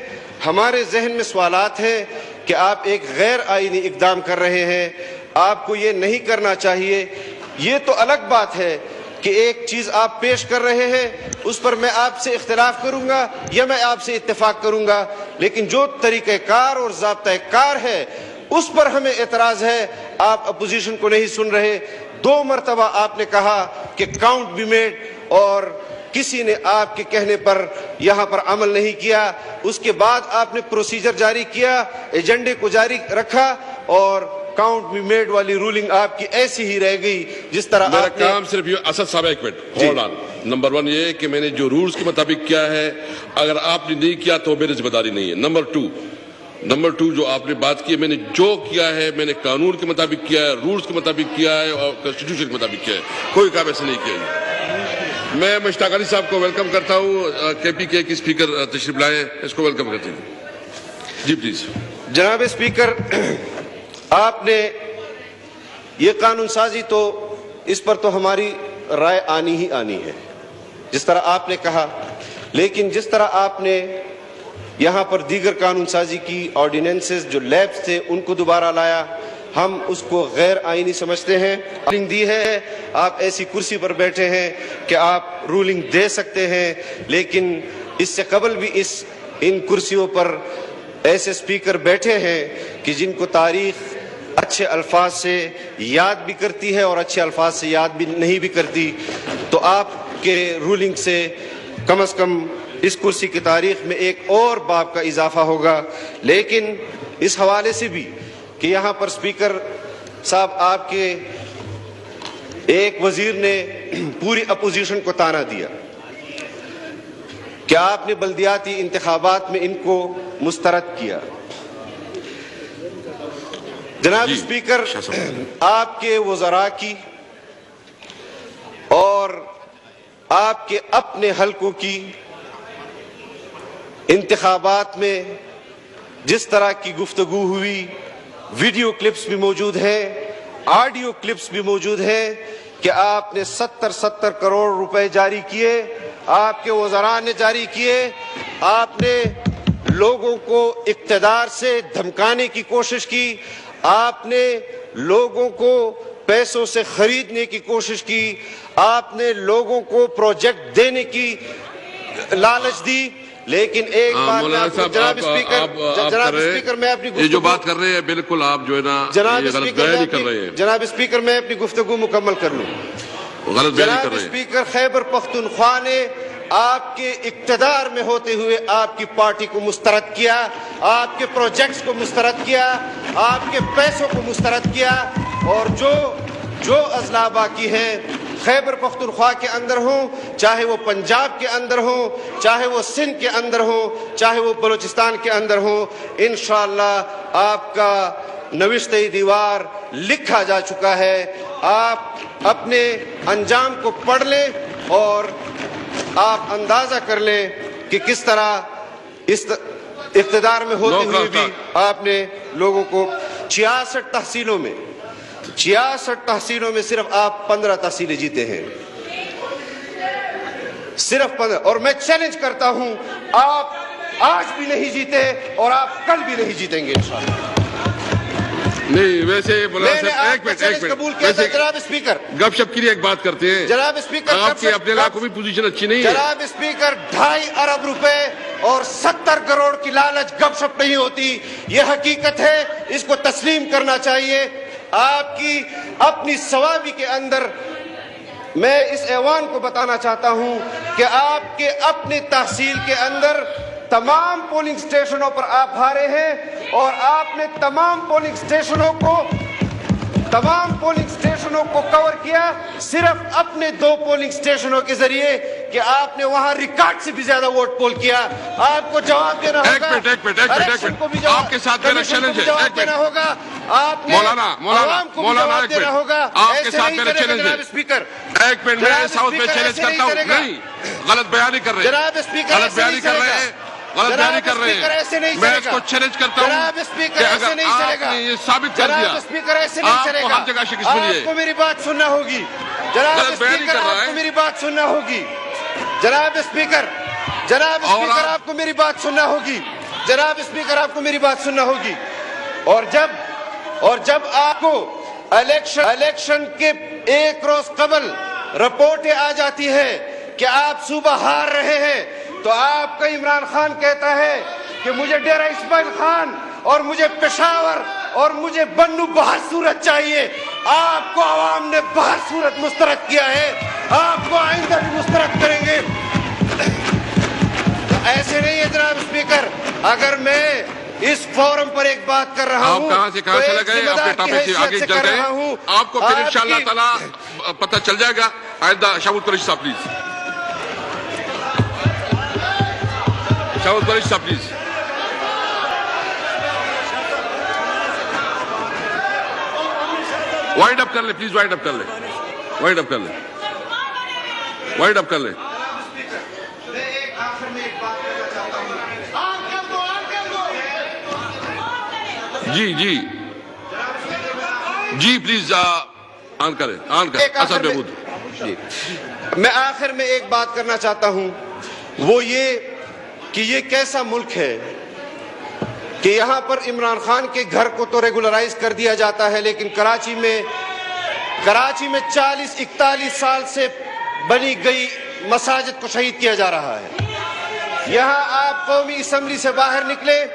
ہمارے ذہن میں سوالات ہیں کہ آپ ایک غیر آئینی اقدام کر رہے ہیں. آپ کو یہ نہیں کرنا چاہیے. یہ تو الگ بات ہے کہ ایک چیز آپ پیش کر رہے ہیں، اس پر میں آپ سے اختلاف کروں گا یا میں آپ سے اتفاق کروں گا، لیکن جو طریقہ کار اور ضابطۂ کار ہے اس پر ہمیں اعتراض ہے. آپ اپوزیشن کو نہیں سن رہے. 2 مرتبہ آپ نے کہا کہ کاؤنٹ بھی میڈ، اور کسی نے آپ کے کہنے پر یہاں پر عمل نہیں کیا. اس کے بعد آپ نے پروسیجر جاری کیا، ایجنڈے کو جاری رکھا، اور کاؤنٹ بھی میڈ والی رولنگ آپ کی ایسی ہی رہ گئی جس طرح میرا آپ نے. کام صرف یہ اسد صاحب ایک منٹ ہولڈ آن. نمبر 1 یہ کہ میں نے جو رولز کے مطابق کیا ہے، اگر آپ نے نہیں کیا تو میری ذمہ داری نہیں ہے. نمبر 2 جو آپ نے بات کی، میں نے جو کیا ہے میں نے قانون کے مطابق کیا ہے، رولز کے مطابق کیا ہے اور کانسٹیٹیوشن کے مطابق کیا ہے. کوئی کام ایسے نہیں کیا ہے. میں مشتاق علی صاحب کو ویلکم کرتا ہوں. کے پی کے اسپیکر تشریف لائے ہیں، اس کو ویلکم کرتے ہیں. جی پلیز. جناب اسپیکر، آپ نے یہ قانون سازی تو اس پر تو ہماری رائے آنی ہی آنی ہے جس طرح آپ نے کہا، لیکن جس طرح آپ نے یہاں پر دیگر قانون سازی کی، آرڈیننسز جو لیبس تھے ان کو دوبارہ لایا، ہم اس کو غیر آئینی سمجھتے ہیں. رولنگ دی ہے، آپ ایسی کرسی پر بیٹھے ہیں کہ آپ رولنگ دے سکتے ہیں، لیکن اس سے قبل بھی ان کرسیوں پر ایسے اسپیکر بیٹھے ہیں کہ جن کو تاریخ اچھے الفاظ سے یاد بھی کرتی ہے اور اچھے الفاظ سے یاد بھی نہیں بھی کرتی. تو آپ کے رولنگ سے کم از کم اس کرسی کی تاریخ میں ایک اور باب کا اضافہ ہوگا. لیکن اس حوالے سے بھی کہ یہاں پر اسپیکر صاحب آپ کے ایک وزیر نے پوری اپوزیشن کو تانا دیا کہ آپ نے بلدیاتی انتخابات میں ان کو مسترد کیا. جناب اسپیکر، آپ کے وزراء کی اور آپ کے اپنے حلقوں کی انتخابات میں جس طرح کی گفتگو ہوئی، ویڈیو کلپس بھی موجود ہیں، آڈیو کلپس بھی موجود ہیں کہ آپ نے 70 کروڑ روپے جاری کیے، آپ کے وزراء نے جاری کیے. آپ نے لوگوں کو اقتدار سے دھمکانے کی کوشش کی، آپ نے لوگوں کو پیسوں سے خریدنے کی کوشش کی، آپ نے لوگوں کو پروجیکٹ دینے کی لالچ دی. لیکن ایک بات جناب اسپیکر میں اپنی یہ جو بات کر رہے ہیں بالکل آپ جو ہے نا غلط بیان کر رہے ہیں. جناب اسپیکر میں اپنی گفتگو مکمل کر لوں. غلط بیان کر رہے ہیں. جناب اسپیکر، خیبر پختونخوا نے آپ کے اقتدار میں ہوتے ہوئے آپ کی پارٹی کو مسترد کیا، آپ کے پروجیکٹس کو مسترد کیا، آپ کے پیسوں کو مسترد کیا، اور جو اضلاع باقی ہیں خیبر پختونخوا کے اندر ہوں، چاہے وہ پنجاب کے اندر ہوں، چاہے وہ سندھ کے اندر ہوں، چاہے وہ بلوچستان کے اندر ہوں، انشاءاللہ آپ کا نوشتہ دیوار لکھا جا چکا ہے. آپ اپنے انجام کو پڑھ لیں اور آپ اندازہ کر لیں کہ کس طرح اس اقتدار میں ہوتے ہوئے بھی آپ نے لوگوں کو 66 تحصیلوں میں صرف آپ 15 تحصیلیں جیتے ہیں، صرف 15. اور میں چیلنج کرتا ہوں، آپ آج بھی نہیں جیتے اور آپ کل بھی نہیں جیتیں گے انشاءاللہ. نہیں ویسے ایک منٹ جناب اسپیکر، گپ شپ کے لیے ایک بات کرتے ہیں. جناب اسپیکر، آپ کے اپنے علاقوں میں پوزیشن اچھی نہیں ہے. جناب اسپیکر، 2.5 ارب روپے اور 70 کروڑ کی لالچ گپ شپ نہیں ہوتی، یہ حقیقت ہے، اس کو تسلیم کرنا چاہیے. آپ کی اپنی ثوابی کے اندر میں اس ایوان کو بتانا چاہتا ہوں کہ آپ کے اپنے تحصیل کے اندر تمام پولنگ اسٹیشنوں پر آپ ہارے ہیں اور آپ نے تمام پولنگ اسٹیشنوں کو کور کیا صرف اپنے 2 پولنگ اسٹیشنوں کے ذریعے کہ آپ نے وہاں ریکارڈ سے بھی زیادہ ووٹ پول کیا. آپ کو جواب دینا ہوگا. ایک منٹ آپ کے ساتھ میرا چیلنج ہے. جواب دینا ہوگا. آپ نے عوام کو بھی جواب دینا ہوگا. آپ کے ساتھ میرا چیلنج ہے. اسپیکر ایک منٹ میں ساؤتھ میں چیلنج کرتا ہوں. نہیں غلط بیانی کر رہے ہیں. جناب اسپیکر غلط بیانی کر رہے ہیں. میں اس کو چیلنج کرتا ہوں کہ اگر آپ نے یہ ثابت کر دیا آپ کو ہر جگہ شکست ملی ہے. آپ کو میری بات سننا ہوگی. جناب اسپیکر آپ کو میری بات سننا ہوگی. جناب اسپیکر آپ کو میری بات سننا ہوگی. جناب اسپیکر آپ کو میری بات سننا ہوگی. اور جب آپ کو الیکشن کے 1 روز قبل رپورٹیں آ جاتی ہے کہ آپ صوبہ ہار رہے ہیں تو آپ کا عمران خان کہتا ہے کہ مجھے ڈیرہ اسماعیل خان اور مجھے پشاور اور مجھے بنو بہر صورت چاہیے. آپ کو عوام نے بہر صورت مسترد کیا ہے. آپ کو آئندہ بھی مسترد کریں گے. ایسے نہیں ہے جناب اسپیکر. اگر میں اس فورم پر ایک بات کر رہا ہوں آپ کہاں چلے گئے اپنے ٹاپک سے آگے چل رہے ہیں. آپ کو پھر انشاءاللہ تعالی پتہ چل جائے گا. آئندہ شاہد قریشی صاحب پلیز. شاہد قریشی صاحب پلیز. وائنڈ اپ کر لیں پلیز. وائنڈ اپ کر لیں. جی پلیز آن کریں. اسد محمود. میں آخر میں ایک بات کرنا چاہتا ہوں وہ یہ کہ یہ کیسا ملک ہے کہ یہاں پر عمران خان کے گھر کو تو ریگولرائز کر دیا جاتا ہے لیکن کراچی میں 40-41 سال سے بنی گئی مساجد کو شہید کیا جا رہا ہے. یہاں آپ قومی اسمبلی سے باہر نکلے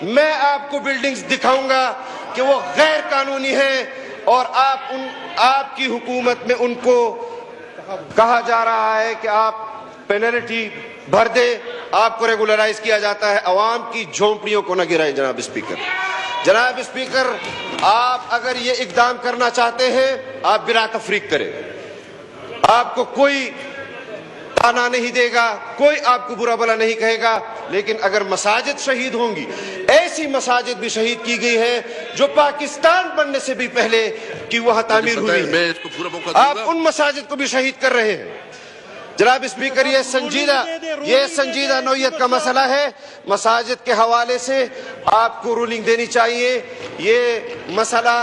میں آپ کو بلڈنگز دکھاؤں گا کہ وہ غیر قانونی ہے اور آپ کی حکومت میں ان کو کہا جا رہا ہے کہ آپ پینلٹی بھر دے. آپ کو ریگولرائز کیا جاتا ہے. عوام کی جھونپڑیوں کو نہ گرائیں. جناب اسپیکر آپ اگر یہ اقدام کرنا چاہتے ہیں آپ بلا تفریق کریں. آپ کو کوئی تانا نہیں دے گا, کوئی آپ کو برا بلا نہیں کہے گا. لیکن اگر مساجد شہید ہوں گی, ایسی مساجد بھی شہید کی گئی ہے جو پاکستان بننے سے بھی پہلے کی وہاں تعمیر ہوئی ہے, آپ ان مساجد کو بھی شہید کر رہے ہیں. جناب اسپیکر یہ سنجیدہ نوعیت کا مسئلہ ہے. مساجد کے حوالے سے آپ کو رولنگ دینی چاہیے. یہ مسئلہ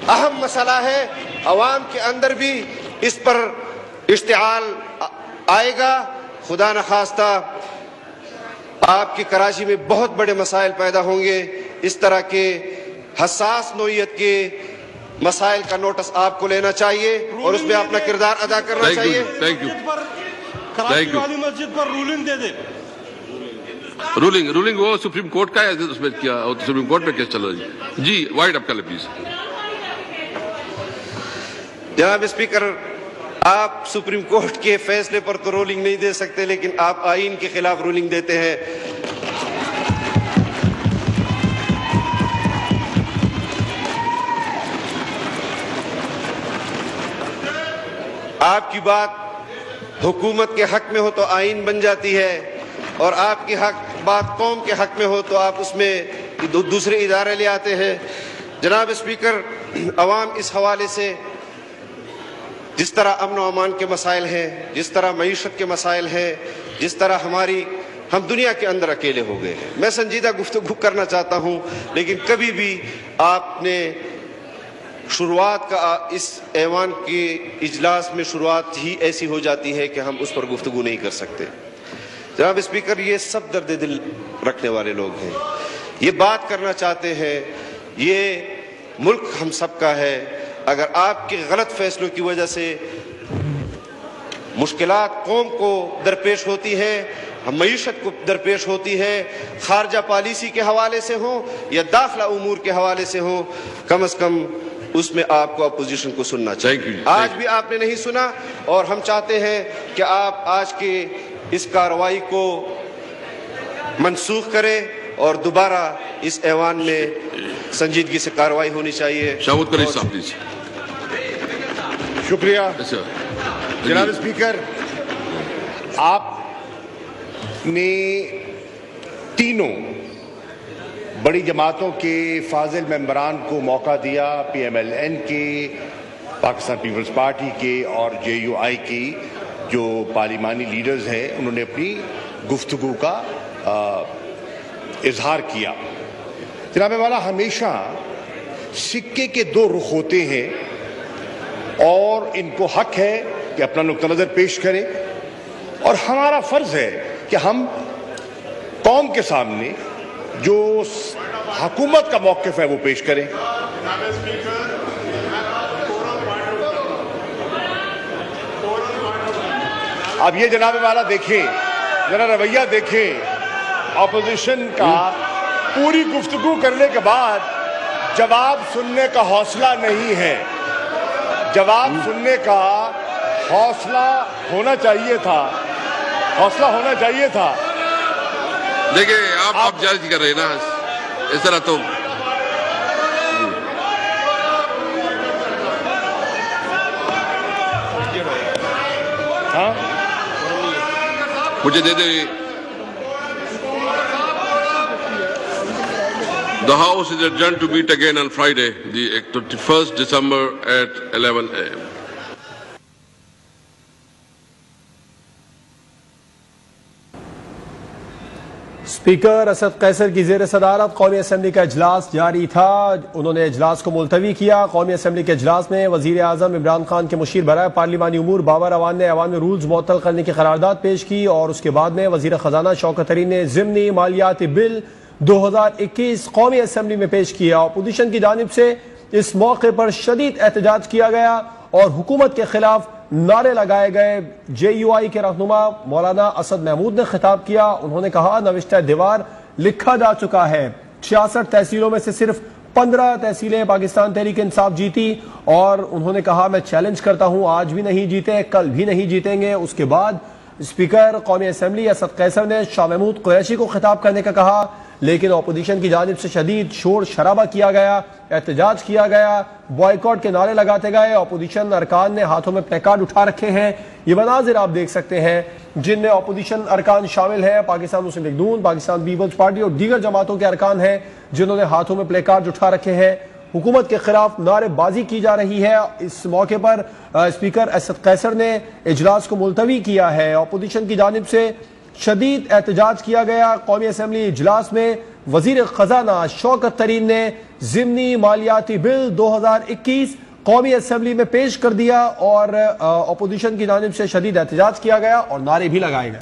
اہم مسئلہ ہے. عوام کے اندر بھی اس پر اشتعال آئے گا. خدا نخواستہ آپ کی کراچی میں بہت بڑے مسائل پیدا ہوں گے. اس طرح کے حساس نوعیت کے مسائل کا نوٹس آپ کو لینا چاہیے اور اس میں اپنا کردار ادا کرنا چاہیے. کراچی والی مسجد پر رولنگ دے دے. رولنگ وہ سپریم کورٹ کا ہے, اس میں کیا سپریم کورٹ میں کیس چل رہا ہے. جی وائڈ اپ کر لیں پلیز. جناب اسپیکر آپ سپریم کورٹ کے فیصلے پر تو رولنگ نہیں دے سکتے لیکن آپ آئین کے خلاف رولنگ دیتے ہیں. آپ کی بات حکومت کے حق میں ہو تو آئین بن جاتی ہے اور آپ کی بات قوم کے حق میں ہو تو آپ اس میں دوسرے ادارے لے آتے ہیں. جناب اسپیکر عوام اس حوالے سے جس طرح امن و امان کے مسائل ہیں, جس طرح معیشت کے مسائل ہیں, جس طرح ہم دنیا کے اندر اکیلے ہو گئے ہیں. میں سنجیدہ گفتگو کرنا چاہتا ہوں لیکن کبھی بھی آپ نے شروعات کا اس ایوان کے اجلاس میں شروعات ہی ایسی ہو جاتی ہے کہ ہم اس پر گفتگو نہیں کر سکتے. جناب اسپیکر یہ سب درد دل رکھنے والے لوگ ہیں, یہ بات کرنا چاہتے ہیں. یہ ملک ہم سب کا ہے. اگر آپ کے غلط فیصلوں کی وجہ سے مشکلات قوم کو درپیش ہوتی ہے, معیشت کو درپیش ہوتی ہے, خارجہ پالیسی کے حوالے سے ہوں یا داخلہ امور کے حوالے سے ہوں, کم از کم اس میں آپ کو اپوزیشن کو سننا چاہیے. آج بھی آپ نے نہیں سنا اور ہم چاہتے ہیں کہ آپ آج کے اس کارروائی کو منسوخ کرے اور دوبارہ اس ایوان میں سنجیدگی سے کارروائی ہونی چاہیے. شاوت کریش صاحب پلیز. شکریہ جناب اسپیکر. آپ نے تینوں بڑی جماعتوں کے فاضل ممبران کو موقع دیا, پی ایم ایل این کے, پاکستان پیپلز پارٹی کے اور جے یو آئی کی جو پارلیمانی لیڈرز ہیں, انہوں نے اپنی گفتگو کا اظہار کیا. جناب والا, ہمیشہ سکے کے دو رخ ہوتے ہیں اور ان کو حق ہے کہ اپنا نقطہ نظر پیش کریں, اور ہمارا فرض ہے کہ ہم قوم کے سامنے جو حکومت کا موقف ہے وہ پیش کریں. اب یہ جناب والا دیکھیں, ذرا رویہ دیکھیں, اپوزیشن کا پوری گفتگو کرنے کے بعد جواب سننے کا حوصلہ نہیں ہے. جواب سننے کا حوصلہ ہونا چاہیے تھا. دیکھیں آپ جائز کر رہے ہیں نا, اس طرح تو مجھے دے دیں. The House is adjourned to meet again on Friday, the 21st December at 11 a.m. Speaker Asad Qaiser کی زیر صدارت قومی اسمبلی کا اجلاس جاری تھا. انہوں نے اجلاس کو ملتوی کیا. قومی اسمبلی کے اجلاس میں وزیر اعظم عمران خان کے مشیر برائے پارلیمانی امور بابر اعوان نے ایوان میں رولز معطل کرنے کی قرارداد پیش کی, اور اس کے بعد میں وزیر خزانہ شوکت ترین نے ضمنی مالیاتی بل 2021 قومی اسمبلی میں پیش کیا. اپوزیشن کی جانب سے اس موقع پر شدید احتجاج کیا گیا اور حکومت کے خلاف نعرے لگائے گئے. جے یو آئی کے رہنما مولانا اسد محمود نے خطاب کیا. انہوں نے کہا نوشتہ دیوار لکھا جا چکا ہے. 66 تحصیلوں میں سے صرف 15 تحصیلیں پاکستان تحریک انصاف جیتی, اور انہوں نے کہا میں چیلنج کرتا ہوں, آج بھی نہیں جیتے, کل بھی نہیں جیتیں گے. اس کے بعد اسپیکر قومی اسمبلی اسد قیصر نے شاہ محمود قریشی کو خطاب کرنے کا کہا, لیکن اپوزیشن کی جانب سے شدید شور شرابہ کیا گیا, احتجاج کیا گیا, بائیکاٹ کے نعرے لگاتے گئے. اپوزیشن ارکان نے ہاتھوں میں پلے کارڈ اٹھا رکھے ہیں. یہ مناظر آپ دیکھ سکتے ہیں جن میں اپوزیشن ارکان شامل ہیں, پاکستان مسلم لیگ نون, پاکستان پیپلز پارٹی اور دیگر جماعتوں کے ارکان ہیں جنہوں نے ہاتھوں میں پلے کارڈ اٹھا رکھے ہیں. حکومت کے خلاف نعرے بازی کی جا رہی ہے. اس موقع پر اسپیکر اسد قیصر نے اجلاس کو ملتوی کیا ہے. اپوزیشن کی جانب سے شدید احتجاج کیا گیا. قومی اسمبلی اجلاس میں وزیر خزانہ شوکت ترین نے ضمنی مالیاتی بل 2021 قومی اسمبلی میں پیش کر دیا, اور اپوزیشن کی جانب سے شدید احتجاج کیا گیا اور نعرے بھی لگائے گئے.